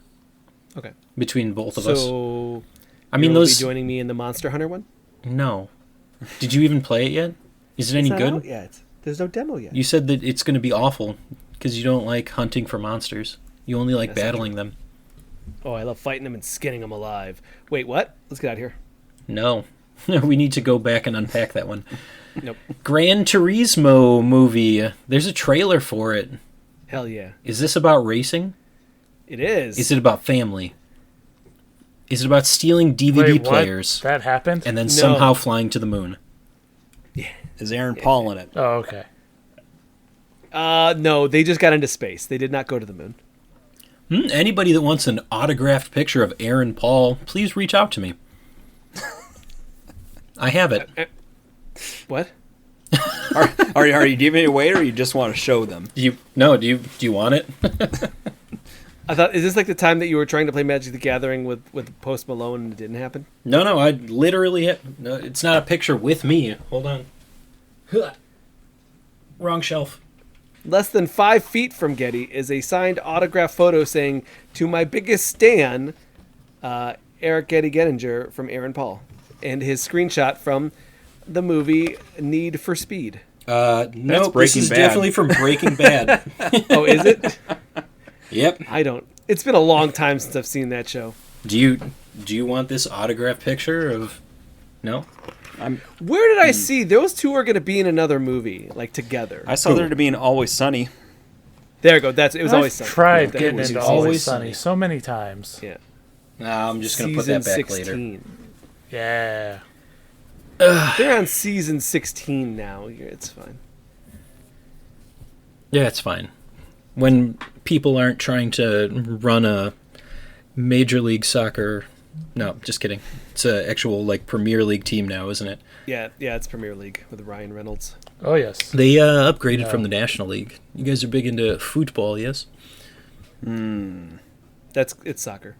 Okay. between both of us. So I mean, you'll those. be joining me in the Monster Hunter one? No. Did you even play it yet? Is it any It's not good? out yet. There's no demo yet. You said that it's going to be awful because you don't like hunting for monsters. You only like That's not battling them. Oh, I love fighting them and skinning them alive. Wait, what? Let's get out of here. No. We need to go back and unpack that one. Nope. Gran Turismo movie. There's a trailer for it. Hell yeah. Is this about racing? It is. Is it about family? Is it about stealing DVD Wait, what? players That happened? and then No. somehow flying to the moon? Is Aaron Paul in it? Oh, okay. No, they just got into space. They did not go to the moon. Anybody that wants an autographed picture of Aaron Paul, please reach out to me. I have it. What? Are you giving it away, or you just want to show them? Do you want it? I thought, is this like the time that you were trying to play Magic the Gathering with Post Malone and it didn't happen? No, I literally no, it's not a picture with me. Hold on. Wrong shelf. Less than 5 feet from Getty is a signed autograph photo saying, "To my biggest stan, Eric Getty Gettinger," from Aaron Paul. And his screenshot from the movie Need for Speed. No, this Breaking is Bad. definitely from Breaking Bad. Oh, is it? Yep. I don't. It's been a long time since I've seen that show. Do you want this autographed picture of? No. Where did I see those two are going to be in another movie, like together? I saw there to be an Always Sunny. There you go. It was always I've Sunny. tried Yeah, getting it was into Always Always Sunny. Sunny so many times. Yeah. Nah, I'm just gonna put that back later. Yeah. They're on season 16 now. It's fine. Yeah, it's fine. When people aren't trying to run a Major League Soccer No, just kidding. It's an actual like Premier League team now, isn't it? Yeah, it's Premier League with Ryan Reynolds. Oh, yes. They upgraded from the National League. You guys are big into football, yes? It's soccer.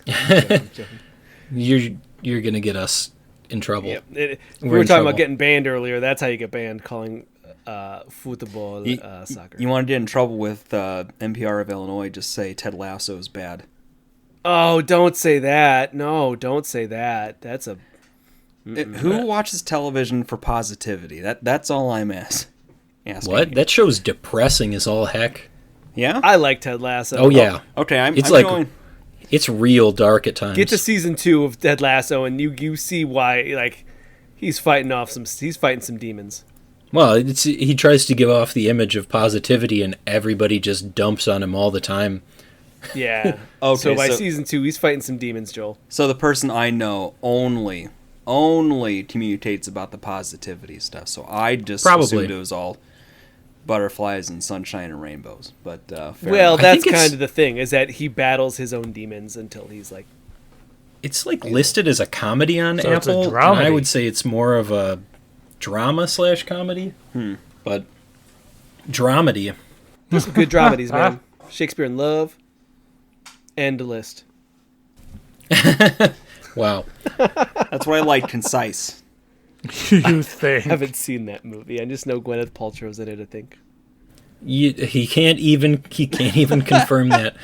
I'm joking. You're gonna get us in trouble. Yep. We We're were in talking trouble. about getting banned earlier. That's how you get banned, calling football soccer. You want to get in trouble with NPR of Illinois? Just say Ted Lasso is bad. Oh, don't say that. No, don't say that. That's a... Who watches television for positivity? That's all I'm asking. What? That show's depressing as all heck. Yeah. I like Ted Lasso. Oh yeah. Okay. I'm like going. it's real dark at times. Get to season 2 of Ted Lasso, and you see why. Like, he's fighting some demons. Well, he tries to give off the image of positivity, and everybody just dumps on him all the time. Yeah. Okay, So by so- season 2, he's fighting some demons, Joel. So the person I know only communicates about the positivity stuff. So I just Probably. assumed it was all butterflies and sunshine and rainbows. But fair Well, enough. that's think it's- kind of the thing, is that he battles his own demons until he's like... It's like listed as a comedy on So it's a Apple. And dramedy. I would say it's more of a drama/comedy. But dramedy. There's some good dramedies, man. Shakespeare in Love. End of list. Wow. That's what I like. Concise. You think? I haven't seen that movie. I just know Gwyneth Paltrow's in it, I think. He can't even confirm that.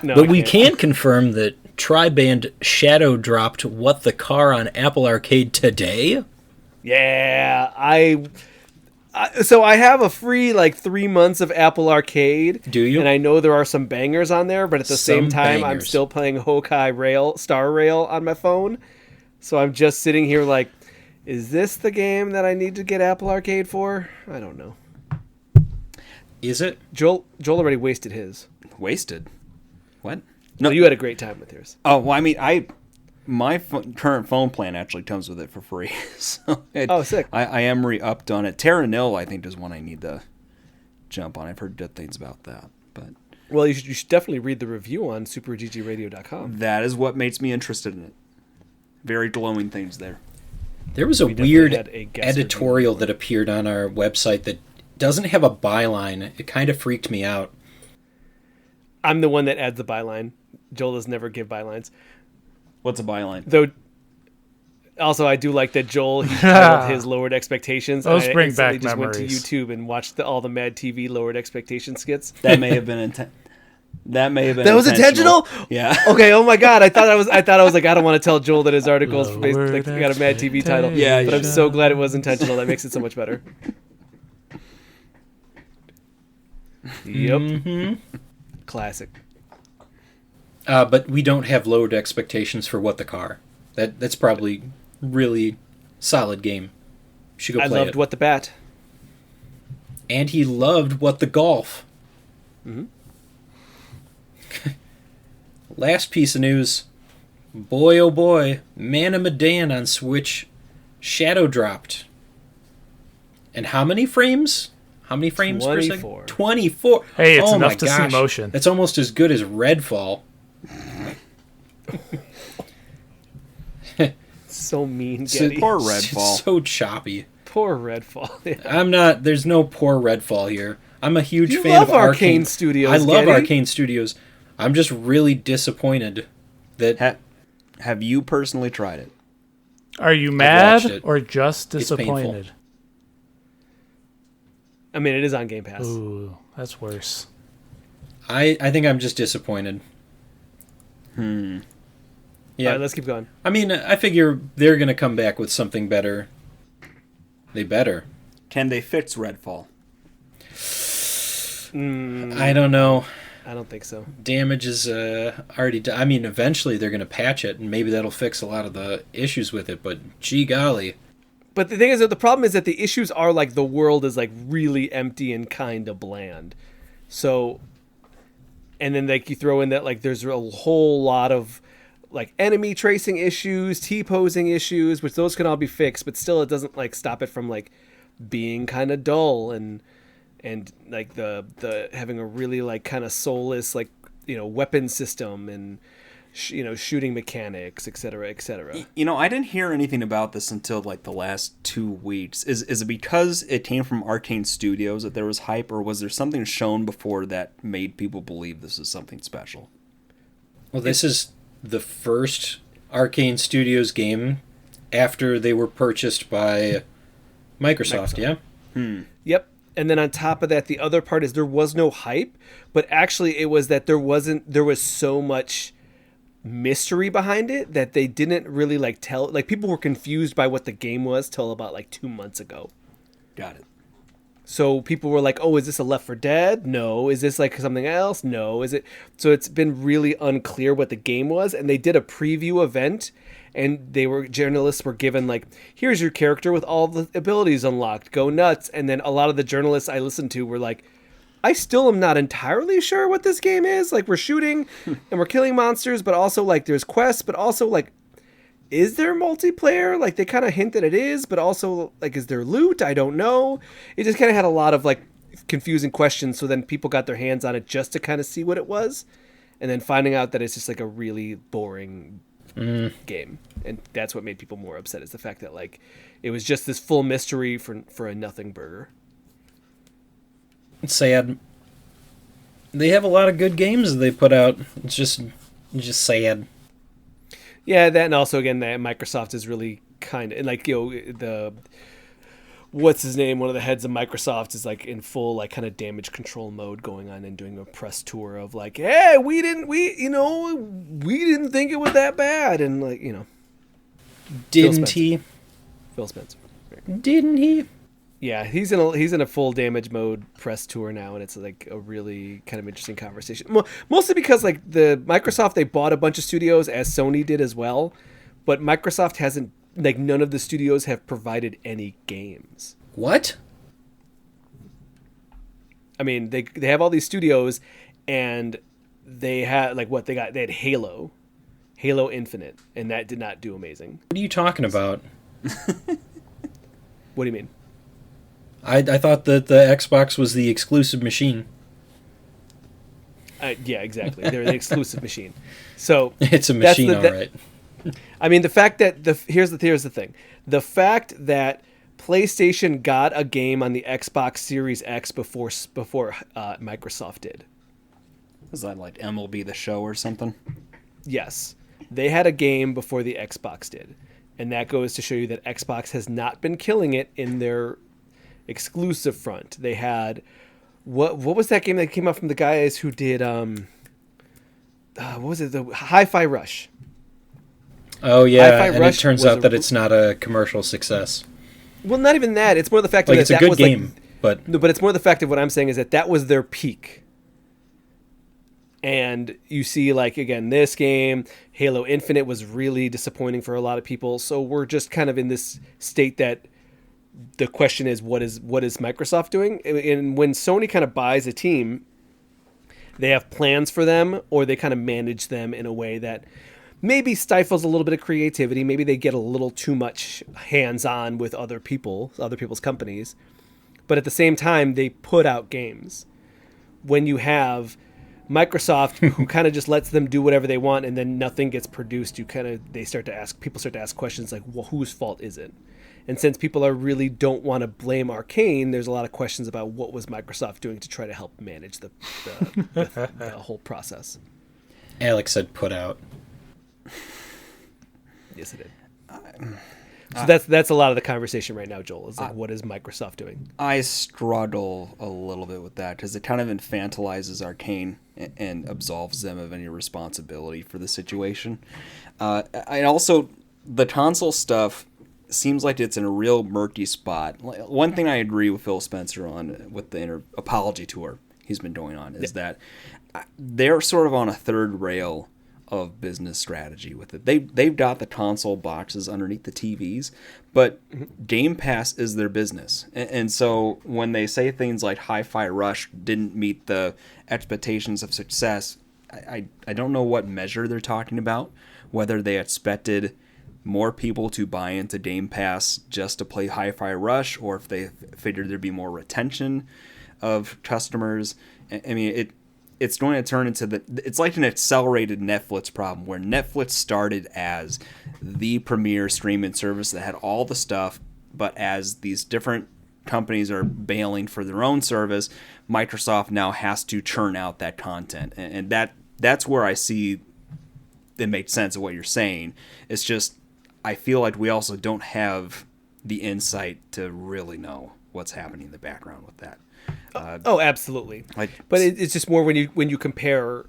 No, But I we can't. can confirm that Tri-Band shadow dropped What the Car on Apple Arcade today. Yeah, so I have a free 3 months of Apple Arcade. Do you? And I know there are some bangers on there, but at the same Some time, I'm bangers. still playing Hokai Star Rail on my phone. So I'm just sitting here like, is this the game that I need to get Apple Arcade for? I don't know. Is it? Joel already wasted his. Wasted. What? No, you had a great time with yours. Oh well, I mean, my current phone plan actually comes with it for free. So Oh, sick. I am re-upped on it. Terra Nil, I think, is one I need to jump on. I've heard good things about that, but Well, you should definitely read the review on superggradio.com. that is what makes me interested in it. Very glowing things there. There was a definitely weird had a guest editorial review. that appeared on our website that doesn't have a byline. It kind of freaked me out. I'm the one that adds the byline. Joel does never give bylines. What's a byline? Though, also, I do like that Joel, he titled his Lowered Expectations. Those and I bring instantly back just went to memories. YouTube and watched all the Mad TV Lowered Expectation skits. That may have been That may have been That was intentional? Yeah. Okay, oh my god, I thought I was like, I don't want to tell Joel that his article's based, Lowered like, got a Mad TV title. Yeah, But I'm yeah. so glad it was intentional. That makes it so much better. Yep. Mm-hmm. Classic. But we don't have lowered expectations for What the Car. That's probably really solid game. You should go I play loved it. What the Bat. And he loved What the Golf. Mm-hmm. Last piece of news. Boy, oh boy, Man of Medan on Switch shadow dropped. And how many frames? How many frames per 24. second? 24. Hey, it's Oh enough my to see gosh. motion. That's almost as good as Redfall. So mean, So- Getty. Poor It's Redfall. so choppy. Poor Redfall. Yeah. I'm not. There's no poor Redfall here. I'm a huge You fan love of Arcane Studios, I love Getty. Arcane Studios. I'm just really disappointed that Have you personally tried it? Are you watched mad it. or just It's painful. disappointed? I mean, it is on Game Pass. Ooh, that's worse. I think I'm just disappointed. All Yeah, right, let's keep going. I mean, I figure they're gonna come back with something better. They better. Can they fix Redfall? I don't know. I don't think so. Damage is already done. I mean, eventually they're gonna patch it, and maybe that'll fix a lot of the issues with it. But gee golly, But the thing is that the problem is that the issues are like the world is like really empty and kind of bland. So, and then like you throw in that like there's a whole lot of like enemy tracing issues, T-posing issues, which those can all be fixed, but still it doesn't like stop it from like being kind of dull and like the having a really like kind of soulless like weapon system and shooting mechanics, etc., etc. I didn't hear anything about this until like the last 2 weeks. Is it because it came from Arcane Studios that there was hype, or was there something shown before that made people believe this is something special? Well, this is the first Arcane Studios game after they were purchased by Microsoft. Yeah? Yep. And then on top of that, the other part is there was no hype, but actually it was that there was so much mystery behind it that they didn't really tell. People were confused by what the game was till about 2 months ago. Got it. So people were like, "Oh, is this a Left 4 Dead? No. Is this something else? No. Is it?" So it's been really unclear what the game was, and they did a preview event, and journalists were given here's your character with all the abilities unlocked. Go nuts. And then a lot of the journalists I listened to were like, I still am not entirely sure what this game is. We're shooting and we're killing monsters, but also there's quests, but also is there multiplayer? They kind of hint that it is, but also is there loot? I don't know. It just kind of had a lot of confusing questions. So then people got their hands on it just to kind of see what it was, and then finding out that it's just a really boring game. And that's what made people more upset, is the fact that it was just this full mystery for a nothing burger. It's sad. They have a lot of good games they put out. It's just sad. Yeah, that, and also again that Microsoft is really kind of the what's his name, one of the heads of Microsoft is in full kind of damage control mode going on and doing a press tour of hey, we didn't think it was that bad, and didn't he? Phil Spencer. Didn't he? Yeah, he's in a full damage mode press tour now, and it's a really kind of interesting conversation. Mostly because the Microsoft, they bought a bunch of studios, as Sony did as well, but Microsoft hasn't, none of the studios have provided any games. What? I mean, they have all these studios, and they had they had Halo Infinite, and that did not do amazing. What are you talking about? What do you mean? I thought that the Xbox was the exclusive machine. Yeah, exactly. They're the exclusive machine. So it's a machine, all right. I mean, the fact that here's the thing: the fact that PlayStation got a game on the Xbox Series X before Microsoft did. Is that MLB The Show or something? Yes, they had a game before the Xbox did, and that goes to show you that Xbox has not been killing it in their exclusive front. They had what was that game that came out from the guys who did what was it, the Hi-Fi Rush? Oh yeah, Hi-Fi and Rush it turns out that it's not a commercial success. Well, not even that. It's more the fact that it's a that good was game, but it's more the fact of what I'm saying is that was their peak. And you see, again, this game, Halo Infinite, was really disappointing for a lot of people. So we're just kind of in this state that the question is, what is Microsoft doing? And when Sony kind of buys a team, they have plans for them, or they kind of manage them in a way that maybe stifles a little bit of creativity. Maybe they get a little too much hands-on with other people's companies. But at the same time, they put out games. When you have Microsoft, who kind of just lets them do whatever they want, and then nothing gets produced, people start to ask questions like, well, whose fault is it? And since people really don't want to blame Arcane, there's a lot of questions about what was Microsoft doing to try to help manage the whole process. Alex said put out. Yes, it did. So that's a lot of the conversation right now, Joel, is what is Microsoft doing? I struggle a little bit with that because it kind of infantilizes Arcane and absolves them of any responsibility for the situation. And also, the console stuff seems like it's in a real murky spot. One thing I agree with Phil Spencer on with the apology tour he's been going on is that they're sort of on a third rail of business strategy with it. They've got the console boxes underneath the TVs, but Game Pass is their business. And so when they say things like Hi-Fi Rush didn't meet the expectations of success, I don't know what measure they're talking about, whether they expected more people to buy into Game Pass just to play Hi-Fi Rush, or if they figured there'd be more retention of customers. I mean, it's going to turn into it's like an accelerated Netflix problem, where Netflix started as the premier streaming service that had all the stuff, but as these different companies are bailing for their own service, Microsoft now has to churn out that content, and that's where I see it makes sense of what you're saying. It's just I feel like we also don't have the insight to really know what's happening in the background with that. Absolutely. But it's just more when you compare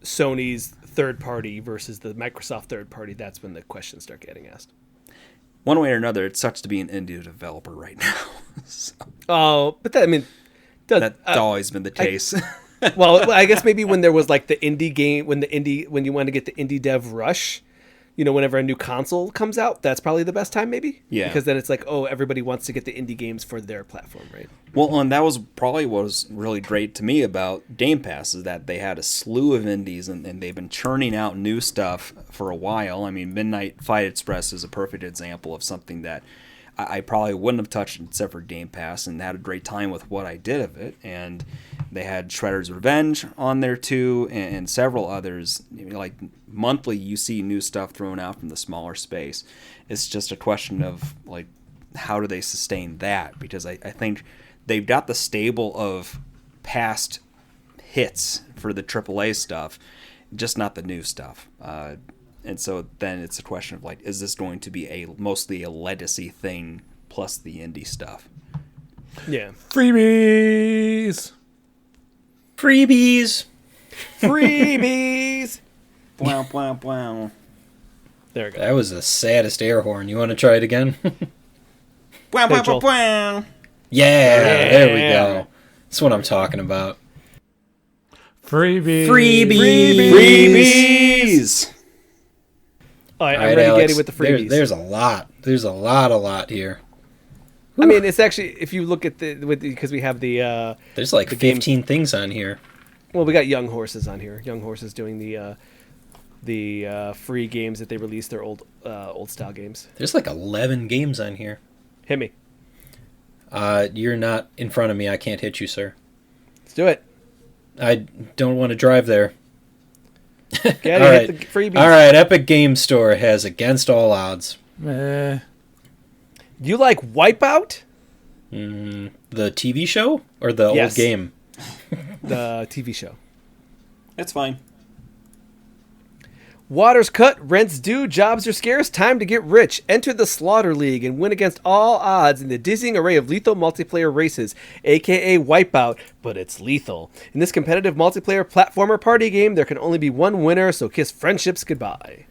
Sony's third party versus the Microsoft third party, that's when the questions start getting asked. One way or another, it sucks to be an indie developer right now. So, but that's always been the case. Well, I guess maybe when there was like the indie game, when you want to get the indie dev rush, whenever a new console comes out, that's probably the best time, maybe. Yeah. Because then it's like, everybody wants to get the indie games for their platform, right? Well, and that was probably what was really great to me about Game Pass, is that they had a slew of indies, and they've been churning out new stuff for a while. I mean, Midnight Fight Express is a perfect example of something that I probably wouldn't have touched except for Game Pass, and had a great time with what I did of it. And they had Shredder's Revenge on there too, and several others. Like monthly, you see new stuff thrown out from the smaller space. It's just a question of like, how do they sustain that? Because I think they've got the stable of past hits for the AAA stuff, just not the new stuff. And so then it's a question of like, is this going to be mostly a legacy thing plus the indie stuff? Yeah. Freebies. Wow, wow, wow. There we go. That was the saddest air horn. You want to try it again? Wow, wow, Joel. wow, wow. Yeah, there we go. That's what I'm talking about. Freebies. Freebies! All right, All I'm right, ready, Alex, Getty, with the freebies. There's a lot. There's a lot here. I mean, it's actually, if you look at because we have the There's like the 15 things on here. well, we got Young Horses on here. Young Horses doing the free games that they released, their old style games. There's like 11 games on here. Hit me. You're not in front of me. I can't hit you, sir. Let's do it. I don't want to drive there. Getty, All right. hit the freebies. All right, Epic Game Store has Against All Odds. You like Wipeout? The TV show or the Yes. old game? The TV show. It's fine. Water's cut, rent's due, jobs are scarce, time to get rich. Enter the Slaughter League and win against all odds in the dizzying array of lethal multiplayer races, aka Wipeout, but it's lethal. In this competitive multiplayer platformer party game, there can only be one winner, so kiss friendships goodbye.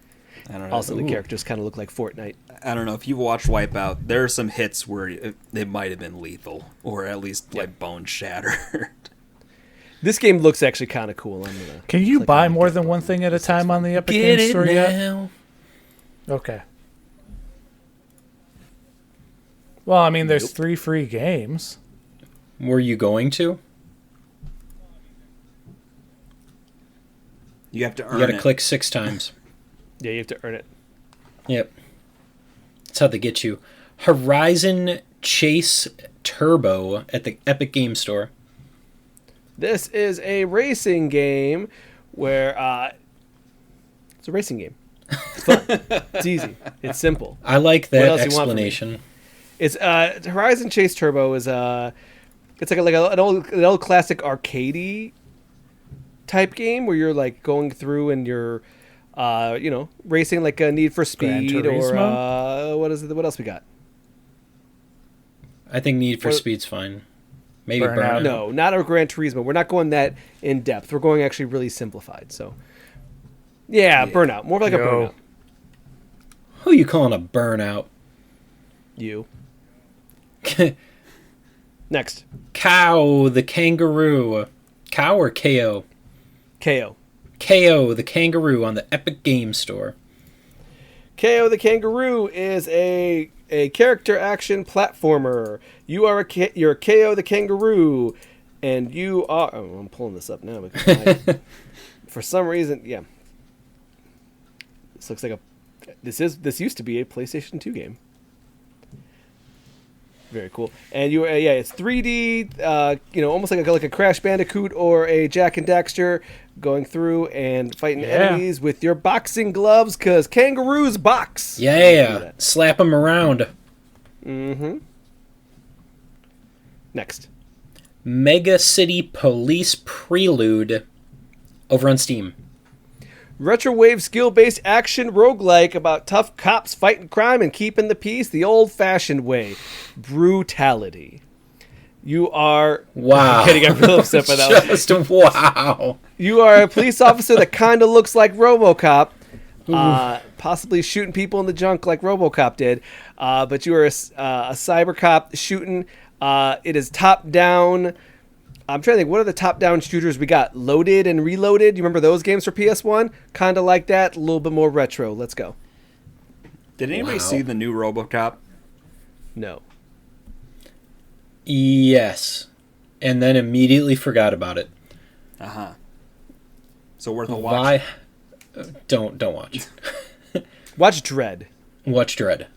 I don't know. Also, the characters kind of look like Fortnite. I don't know. If you've watched Wipeout, there are some hits where it might have been lethal, or at least like bone shattered. This game looks actually kind of cool. Can you buy more than one thing at a time on the Epic Game Store yet? Okay. Well, I mean, there's 3 free games. Were you going to? You have to earn You got to it. click 6 times. Yeah, you have to earn it. Yep. That's how they get you. Horizon Chase Turbo at the Epic Game Store. This is a racing game where it's a racing game. It's fun. It's easy. It's simple. I like What that else you want from me? explanation. It's Horizon Chase Turbo is it's like an old classic arcadey type game where you're like going through and you're racing like a Need for Speed Gran or Turismo? what is it? What else we got? I think Need for What- Speed's fine. Maybe Burnout. Burnout. No, not a Gran Turismo. We're not going that in depth. We're going actually really simplified. So, yeah. Burnout. More like a Yo. Burnout. Who you calling a Burnout? You. Next. Cow the Kangaroo. Cow or KO? KO. KO the Kangaroo on the Epic Game Store. KO the Kangaroo is a character action platformer. You're a KO the Kangaroo, and you are. Oh, I'm pulling this up now because for some reason, yeah. This looks like this used to be a PlayStation 2 game. Very cool. And it's 3D, almost like a Crash Bandicoot or a Jack and Daxter, going through and fighting enemies with your boxing gloves, because kangaroos box. Yeah, slap them around. Mm-hmm. Next. Mega City Police Prelude over on Steam. Retrowave skill-based action roguelike about tough cops fighting crime and keeping the peace the old-fashioned way. Brutality. You are... Wow. I'm getting real upset by that Just wow. You are a police officer that kind of looks like RoboCop, possibly shooting people in the junk like RoboCop did, but you are a cyber cop shooting. It is top-down... I'm trying to think, what are the top-down shooters we got? Loaded and Reloaded? You remember those games for PS1? Kind of like that, a little bit more retro. Let's go. Did anybody see the new RoboCop? No. Yes. And then immediately forgot about it. Uh-huh. So worth a watch? Don't watch. Watch Dread. Watch Dread.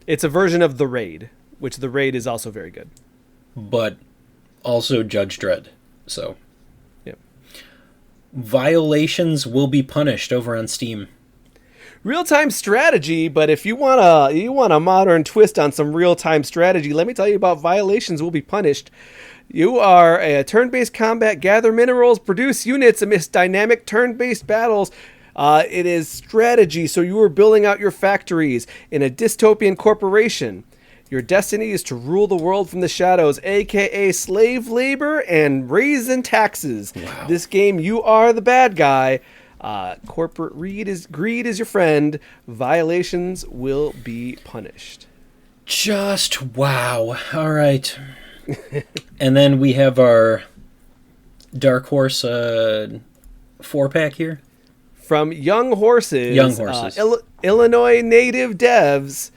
It's a version of The Raid, which The Raid is also very good. But... also Judge Dredd. So, yep. Violations will be punished over on Steam. Real-time strategy, but if you want a modern twist on some real-time strategy, let me tell you about Violations will be punished. You are a turn-based combat, gather minerals, produce units amidst dynamic turn-based battles. It is strategy, so you are building out your factories in a dystopian corporation. Your destiny is to rule the world from the shadows, a.k.a. slave labor and raising taxes. Wow. This game, you are the bad guy. Corporate greed is your friend. Violations will be punished. Just wow. All right. And then we have our Dark Horse 4-pack here. From Young Horses. Young Horses. Illinois native devs.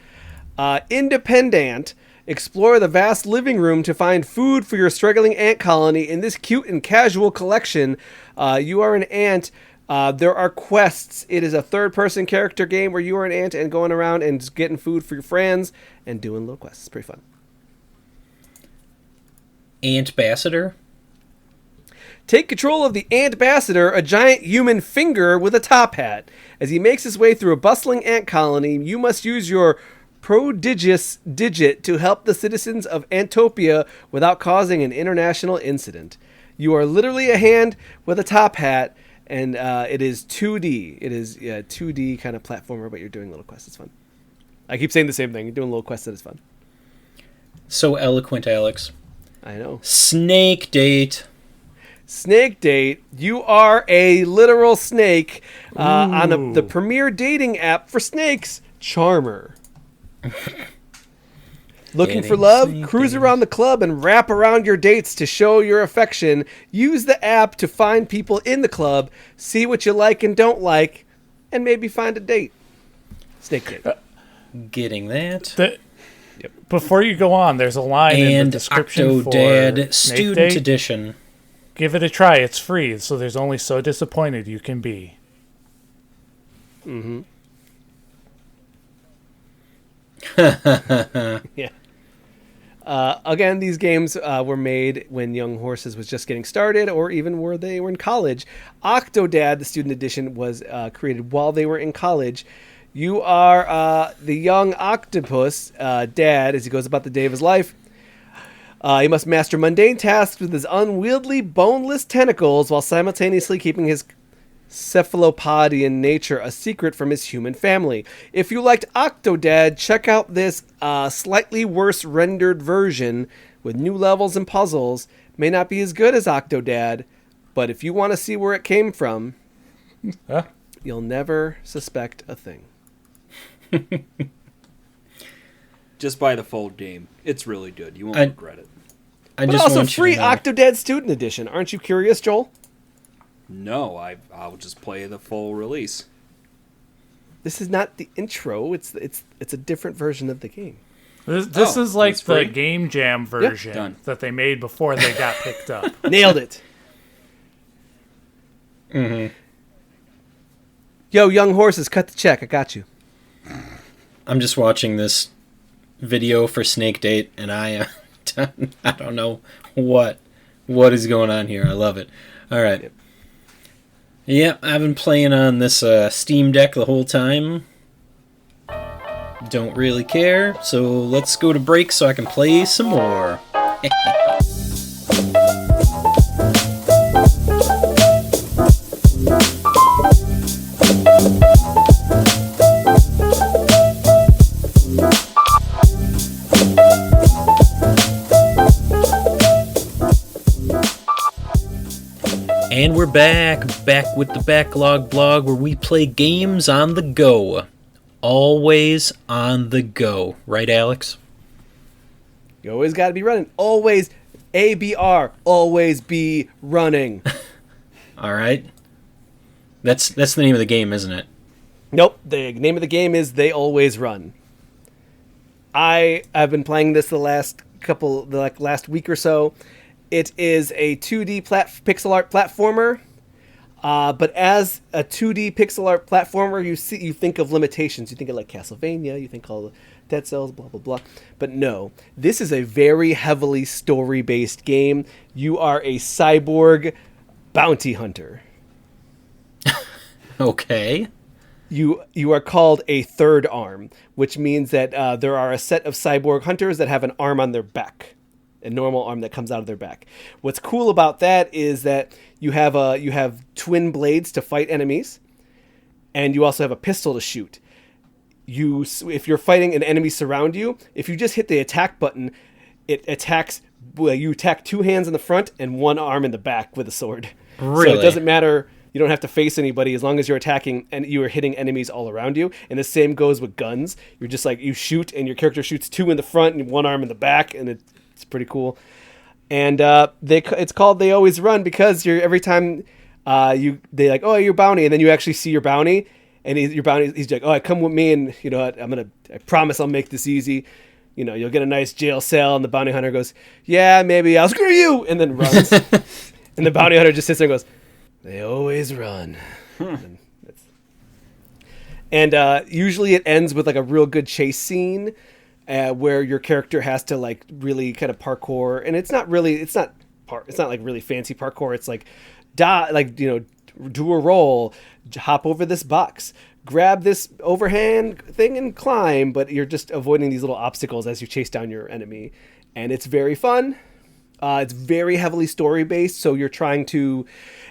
Independent, explore the vast living room to find food for your struggling ant colony. In this cute and casual collection, you are an ant. There are quests. It is a third-person character game where you are an ant and going around and getting food for your friends and doing little quests. It's pretty fun. Antbassador. Take control of the Antbassador, a giant human finger with a top hat. As he makes his way through a bustling ant colony, you must use your prodigious digit to help the citizens of Antopia without causing an international incident. You are literally a hand with a top hat, and it is 2D. It is 2D kind of platformer, but you're doing little quests. It's fun. I keep saying the same thing. You're doing little quests that is fun. So eloquent, Alex. I know. Snake Date. Snake Date. You are a literal snake on the premier dating app for snakes, Charmer. Looking for love? Cruise around the club and wrap around your dates to show your affection. Use the app to find people in the club, see what you like and don't like, and maybe find a date. Snake Date. Getting that. Before you go on, there's a line in the description Octodad for Student Snake Date. Edition. Give it a try. It's free, so there's only so disappointed you can be. Mm-hmm. Yeah. Again, these games were made when Young Horses was just getting started, or even where they were in college. Octodad, the student edition, was created while they were in college. You are the young octopus dad as he goes about the day of his life. He must master mundane tasks with his unwieldy, boneless tentacles while simultaneously keeping his cephalopodian nature a secret from his human family. If you liked Octodad, check out this slightly worse rendered version with new levels and puzzles. May not be as good as Octodad, but if you want to see where it came from, you'll never suspect a thing. Just buy the full game. It's really good. You won't regret it. I But just also want you free to know. Octodad Student Edition. Aren't you curious, Joel? No, I'll just play the full release. This is not the intro. It's a different version of the game. This is like it's the free? Game Jam version Done. that they made before they got picked up. Nailed it. Mm-hmm. Yo, Young Horses, cut the check. I got you. I'm just watching this video for Snake Date, and I don't know what is going on here. I love it. All right. Yep, I've been playing on this Steam Deck the whole time. Don't really care, so let's go to break so I can play some more. And we're back with the Backlog Blog, where we play games on the go. Always on the go. Right, Alex? You always got to be running. Always, ABR, always be running. All right. That's the name of the game, isn't it? Nope, the name of the game is They Always Run. I've been playing this the last week or so. It is a 2D pixel art platformer, but as a 2D pixel art platformer, you think of limitations. You think of like Castlevania, you think all the Dead Cells, blah blah blah. But no, this is a very heavily story-based game. You are a cyborg bounty hunter. Okay. You are called a third arm, which means that there are a set of cyborg hunters that have an arm on their back. A normal arm that comes out of their back. What's cool about that is that you have twin blades to fight enemies, and you also have a pistol to shoot. If you're fighting an enemy surround you, if you just hit the attack button, it attacks. Well, you attack two hands in the front and one arm in the back with a sword. Really? So it doesn't matter. You don't have to face anybody as long as you're attacking and you are hitting enemies all around you. And the same goes with guns. You're just like, you shoot and your character shoots two in the front and one arm in the back, and it's pretty cool. And it's called They Always Run because every time they like, oh, your bounty, and then you actually see your bounty, and he's like, oh, come with me, and you know what, I promise I'll make this easy. You know, you'll get a nice jail cell, and the bounty hunter goes, yeah, maybe I'll screw you, and then runs. And the bounty hunter just sits there and goes, they always run. And usually it ends with like a real good chase scene. Where your character has to like really kind of parkour, and it's not like really fancy parkour. It's like, do a roll, hop over this box, grab this overhand thing and climb, but you're just avoiding these little obstacles as you chase down your enemy, and it's very fun. It's very heavily story based, so you're trying to,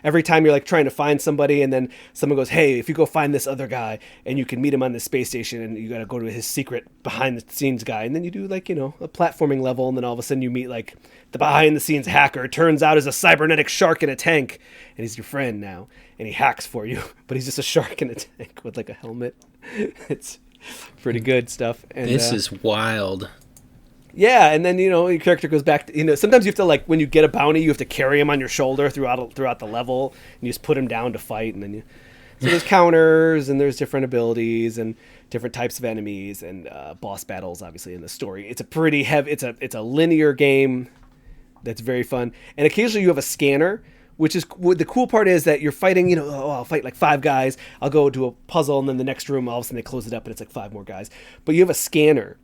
every time you're like trying to find somebody, and then someone goes, hey, if you go find this other guy, and you can meet him on the space station, and you got to go to his secret behind the scenes guy, and then you do like, you know, a platforming level, and then all of a sudden you meet like the behind the scenes hacker. It turns out is a cybernetic shark in a tank, and he's your friend now, and he hacks for you, but he's just a shark in a tank with like a helmet. It's pretty good stuff. And this is wild. Yeah, and then, you know, your character goes back to, you know, sometimes you have to, like, when you get a bounty, you have to carry him on your shoulder throughout the level, and you just put him down to fight, and then so there's counters, and there's different abilities, and different types of enemies, and boss battles, obviously, in the story. It's a pretty heavy, it's a linear game that's very fun, and occasionally you have a scanner, which is, the cool part is that you're fighting, you know, I'll fight like 5 guys, I'll go to a puzzle, and then the next room, all of a sudden they close it up, and it's like 5 more guys, but you have a scanner.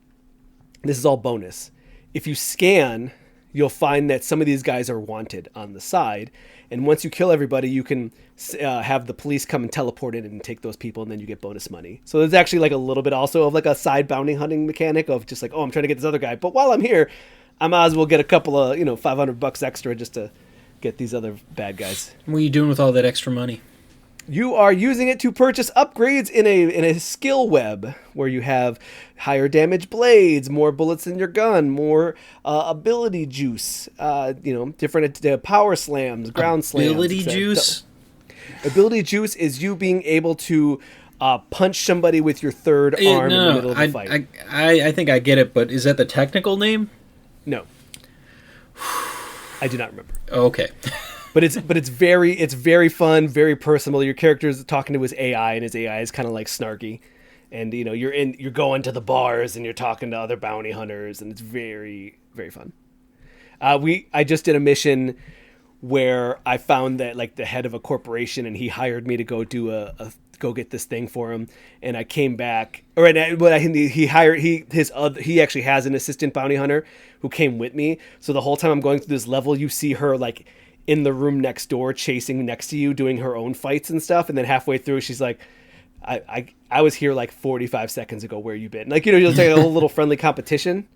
This is all bonus. If you scan, you'll find that some of these guys are wanted on the side. And once you kill everybody, you can have the police come and teleport in and take those people, and then you get bonus money. So there's actually like a little bit also of like a side bounty hunting mechanic of just like, oh, I'm trying to get this other guy. But while I'm here, I might as well get a couple of, you know, $500 extra just to get these other bad guys. What are you doing with all that extra money? You are using it to purchase upgrades in a skill web where you have higher damage blades, more bullets in your gun, more ability juice, you know, different power slams, ground slams. Ability juice? Ability juice is you being able to punch somebody with your third arm in the middle of a fight. I think I get it, but is that the technical name? No. I do not remember. Okay. But it's very fun, very personal. Your character's talking to his AI, and his AI is kind of like snarky, and you know you're going to the bars and you're talking to other bounty hunters, and it's very, very fun. I just did a mission where I found that like the head of a corporation, and he hired me to go do a go get this thing for him, and I came back. Or he actually has an assistant bounty hunter who came with me. So the whole time I'm going through this level, you see her like in the room next door, chasing next to you, doing her own fights and stuff. And then halfway through, she's like, I was here like 45 seconds ago. Where you been? Like, you know, you'll take a whole little friendly competition.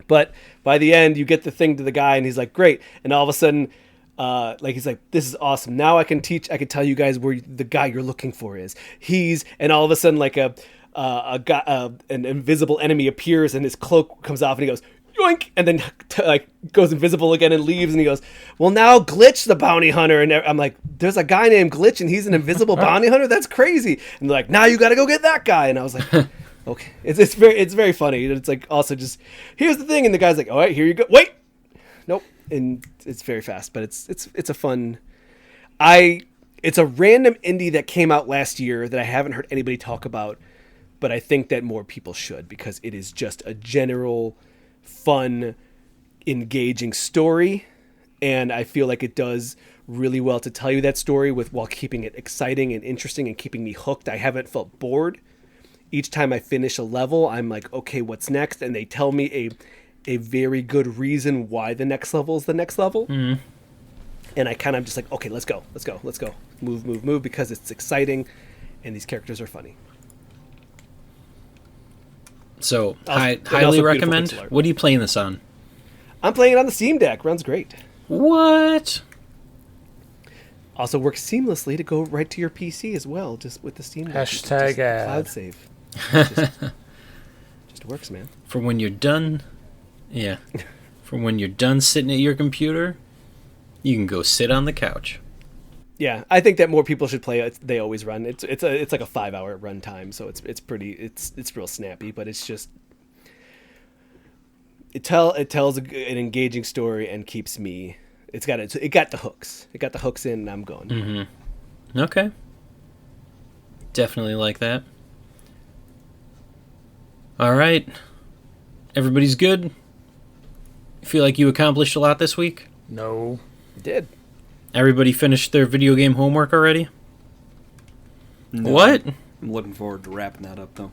But by the end, you get the thing to the guy, and he's like, great. And all of a sudden, he's like, this is awesome. Now I can tell you guys where the guy you're looking for is. And all of a sudden, like an invisible enemy appears, and his cloak comes off, and he goes, yoink, and then goes invisible again and leaves, and he goes, well, now Glitch the bounty hunter. And I'm like, there's a guy named Glitch, and he's an invisible bounty hunter? That's crazy. And they're like, now you got to go get that guy. And I was like, okay. It's very funny. It's like, also just, here's the thing, and the guy's like, all right, here you go. Wait, nope. And it's very fast, but it's a fun. It's a random indie that came out last year that I haven't heard anybody talk about, but I think that more people should, because it is just a general fun, engaging story, and I feel like it does really well to tell you that story while keeping it exciting and interesting and keeping me hooked. I haven't felt bored. Each time I finish a level, I'm like, okay, what's next? And they tell me a very good reason why the next level is the next level. Mm-hmm. And I kind of just like, okay, let's go. Move, because it's exciting and these characters are funny. So, highly recommend. What are you playing this on? I'm playing it on the Steam Deck. Runs great. What? Also works seamlessly to go right to your PC as well, just with the Steam Deck. Hashtag ad. Cloud save. Just works, man. For when you're done, yeah. For when you're done sitting at your computer, you can go sit on the couch. Yeah, I think that more people should play it. They always run. It's like a 5-hour run time, so it's real snappy, but it's just it tells an engaging story and keeps me. It got the hooks. It got the hooks in, and I'm going. Mm-hmm. Okay. Definitely like that. All right. Everybody's good? Feel like you accomplished a lot this week? No. I did. Everybody finished their video game homework already? No, what? I'm looking forward to wrapping that up, though.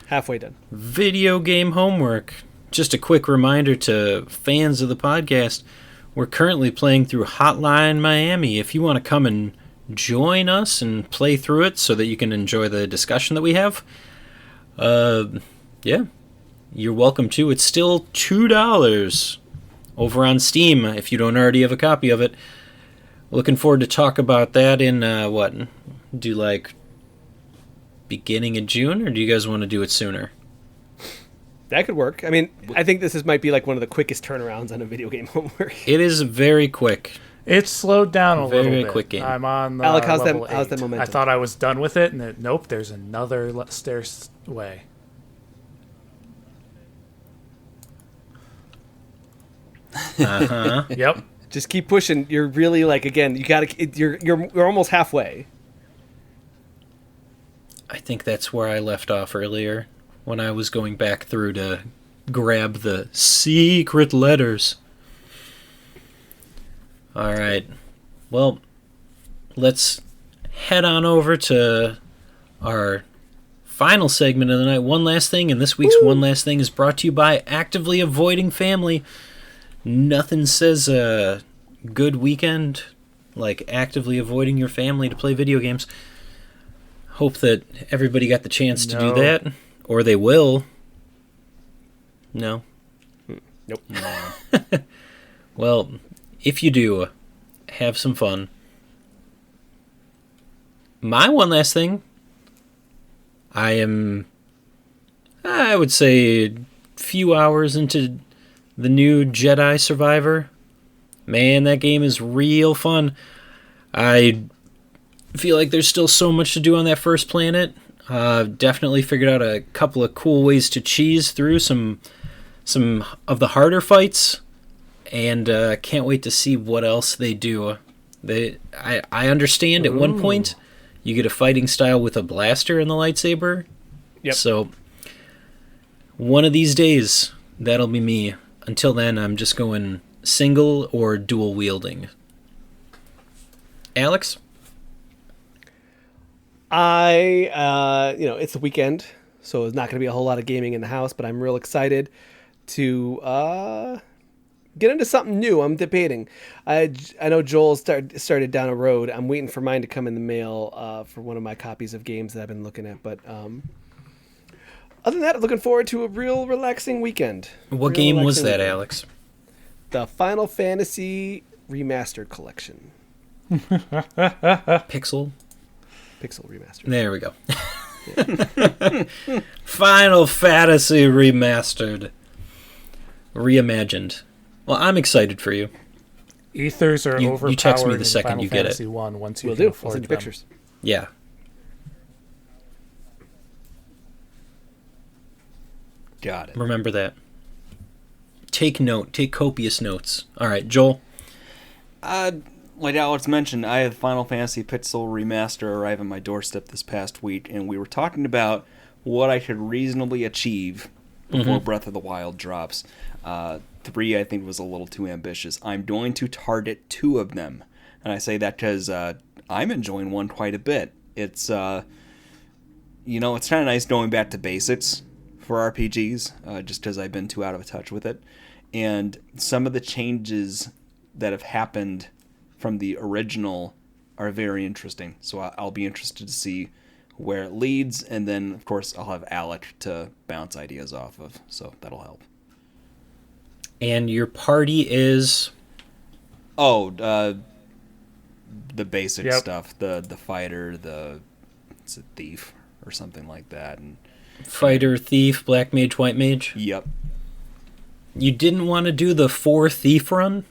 Halfway done. Video game homework. Just a quick reminder to fans of the podcast, we're currently playing through Hotline Miami. If you want to come and join us and play through it so that you can enjoy the discussion that we have, yeah, you're welcome to. It's still $2 over on Steam if you don't already have a copy of it. Looking forward to talk about that in, beginning of June, or do you guys want to do it sooner? That could work. I mean, I think might be like one of the quickest turnarounds on a video game homework. It is very quick. It's slowed down a little bit. Very quick game. I'm on Alec, how's level that 8. momentum? I thought I was done with it, and nope, there's another stairway. Uh-huh. Yep. Just keep pushing. You're really you're almost halfway. I think that's where I left off earlier when I was going back through to grab the secret letters. All right. Well, let's head on over to our final segment of the night. One last thing, and this week's One Last Thing is brought to you by Actively Avoiding Family. Nothing says a good weekend like actively avoiding your family to play video games. Hope that everybody got the chance to do that, or they will. No? Nope. No. Well, if you do, have some fun. My one last thing, I would say, a few hours into the new Jedi Survivor. Man, that game is real fun. I feel like there's still so much to do on that first planet. Definitely figured out a couple of cool ways to cheese through some of the harder fights, and can't wait to see what else they do. I understand at one point you get a fighting style with a blaster and the lightsaber. Yep. So one of these days, that'll be me. Until then, I'm just going single or dual wielding. Alex? It's the weekend, so there's not going to be a whole lot of gaming in the house, but I'm real excited to get into something new. I'm debating. I know Joel started down a road. I'm waiting for mine to come in the mail for one of my copies of games that I've been looking at. But other than that, looking forward to a real relaxing weekend. What game was that, Alex? The Final Fantasy Remastered Collection. Pixel Remastered. There we go. Final Fantasy Remastered. Reimagined. Well, I'm excited for you. Ethers are overpowered. You text me the in second Final you get Fantasy it. 1 once you Will can do. I'll afford send you them. pictures. Yeah. Got it. Remember that. Take note. Take copious notes. All right, Joel. Like Alex mentioned, I have Final Fantasy Pixel Remaster arrive on my doorstep this past week, and we were talking about what I could reasonably achieve before Breath of the Wild drops. 3, I think, was a little too ambitious. I'm going to target 2 of them, and I say that because I'm enjoying one quite a bit. It's, it's kind of nice going back to basics for RPGs, just because I've been too out of touch with it. And some of the changes that have happened from the original are very interesting. So I'll be interested to see where it leads. And then, of course, I'll have Alec to bounce ideas off of. So that'll help. And your party is... Oh, the basic Yep. stuff. The fighter, it's a thief or something like that. And Fighter, thief, black mage, white mage. yep. You didn't want to do the 4 thief run?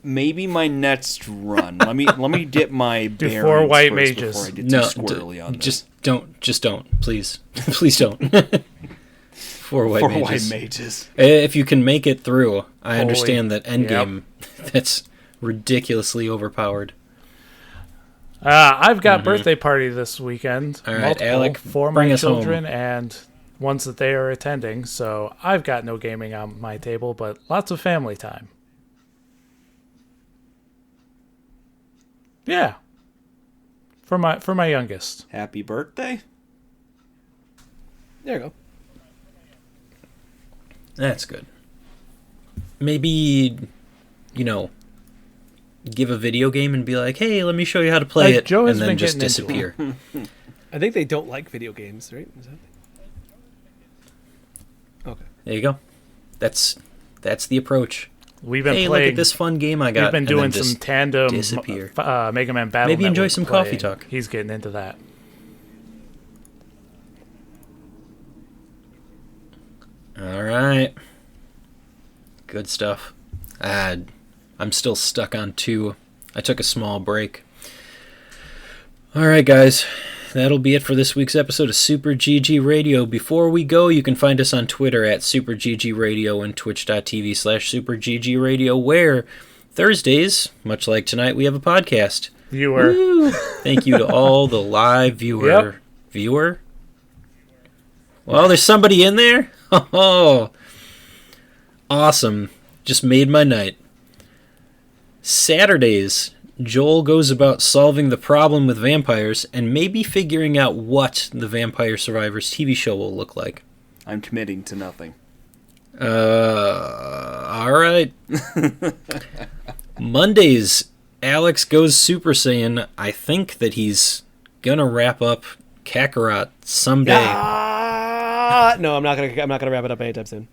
Maybe my next run. Let me get my Do bearings 4 white first mages. before I get No, too squirrely on this. just don't, please. Please don't. 4 white 4 mages. white mages. If you can make it through, I Holy- understand that endgame, that's ridiculously overpowered. I've got birthday party this weekend. All right, Multiple, Alec, for bring my us home. children and ones that they are attending. So I've got no gaming on my table, but lots of family time. Yeah, for my youngest. Happy birthday. There you go. That's good. Maybe, give a video game and be like, hey, let me show you how to play Like it, Joe has and then been just getting into disappear. I think they don't like video games, right? Is that... Okay. There you go. That's the approach. We've been Hey, playing. look at this fun game I got. We've been and then doing just some tandem disappear. Mega Man Battle. Maybe enjoy Network some coffee playing. talk. He's getting into that. All right. Good stuff. I'm still stuck on 2. I took a small break. All right, guys. That'll be it for this week's episode of Super GG Radio. Before we go, you can find us on Twitter at Super GG Radio and twitch.tv/Super GG Radio, where Thursdays, much like tonight, we have a podcast. Viewer. Woo! Thank you to all the live viewer? Well, there's somebody in there? Oh, awesome. Just made my night. Saturdays, Joel goes about solving the problem with vampires and maybe figuring out what the Vampire Survivors TV show will look like. I'm committing to nothing. All right. Mondays, Alex goes Super Saiyan. I think that he's gonna wrap up Kakarot someday. No, I'm not gonna wrap it up anytime soon.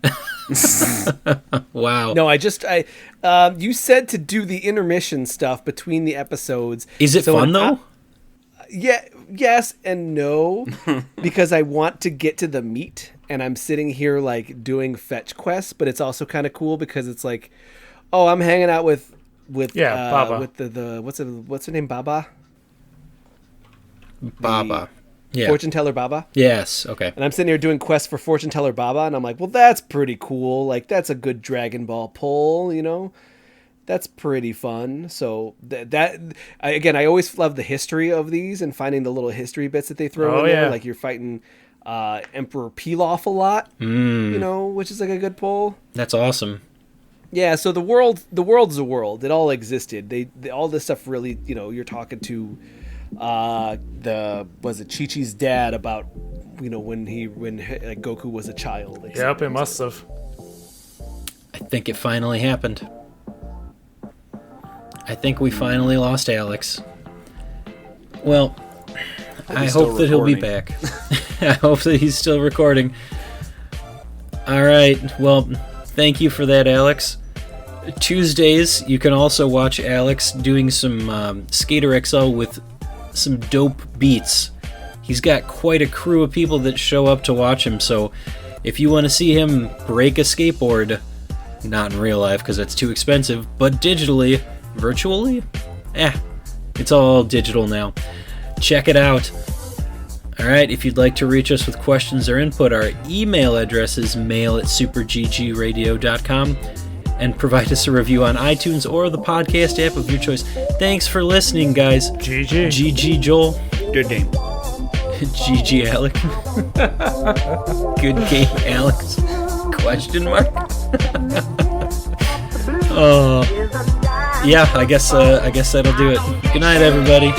Wow. No, you said to do the intermission stuff between the episodes. Is it fun though? Yes and no, because I want to get to the meat, and I'm sitting here like doing fetch quests, but it's also kind of cool because it's like, oh, I'm hanging out with Baba. with the what's her name, Baba? Baba. Yeah. Fortune teller Baba. Yes. Okay. And I'm sitting here doing quests for Fortune Teller Baba, and I'm like, well, that's pretty cool. Like, that's a good Dragon Ball pull, That's pretty fun. So I always love the history of these and finding the little history bits that they throw in there. Like you're fighting Emperor Pilaf a lot, which is like a good pull. That's awesome. Yeah. So the world's a world. It all existed. They all this stuff really, you're talking to was it Chi-Chi's dad about when Goku was a child. Yep, it must have. I think it finally happened. I think we finally lost Alex. Well, I hope that he'll be back. I hope that he's still recording. All right. Well, thank you for that, Alex. Tuesdays, you can also watch Alex doing some Skater XL with some dope beats. He's got quite a crew of people that show up to watch him, so if you want to see him break a skateboard, not in real life because that's too expensive, but digitally, virtually, it's all digital now. Check it out. Alright, if you'd like to reach us with questions or input, our email address is mail@superggradio.com, and provide us a review on iTunes or the podcast app of your choice. Thanks for listening, guys. GG. GG, Joel. Good game. GG, Alec. Good game, Alex. Question mark? Oh. Yeah, I guess that'll do it. Good night, everybody.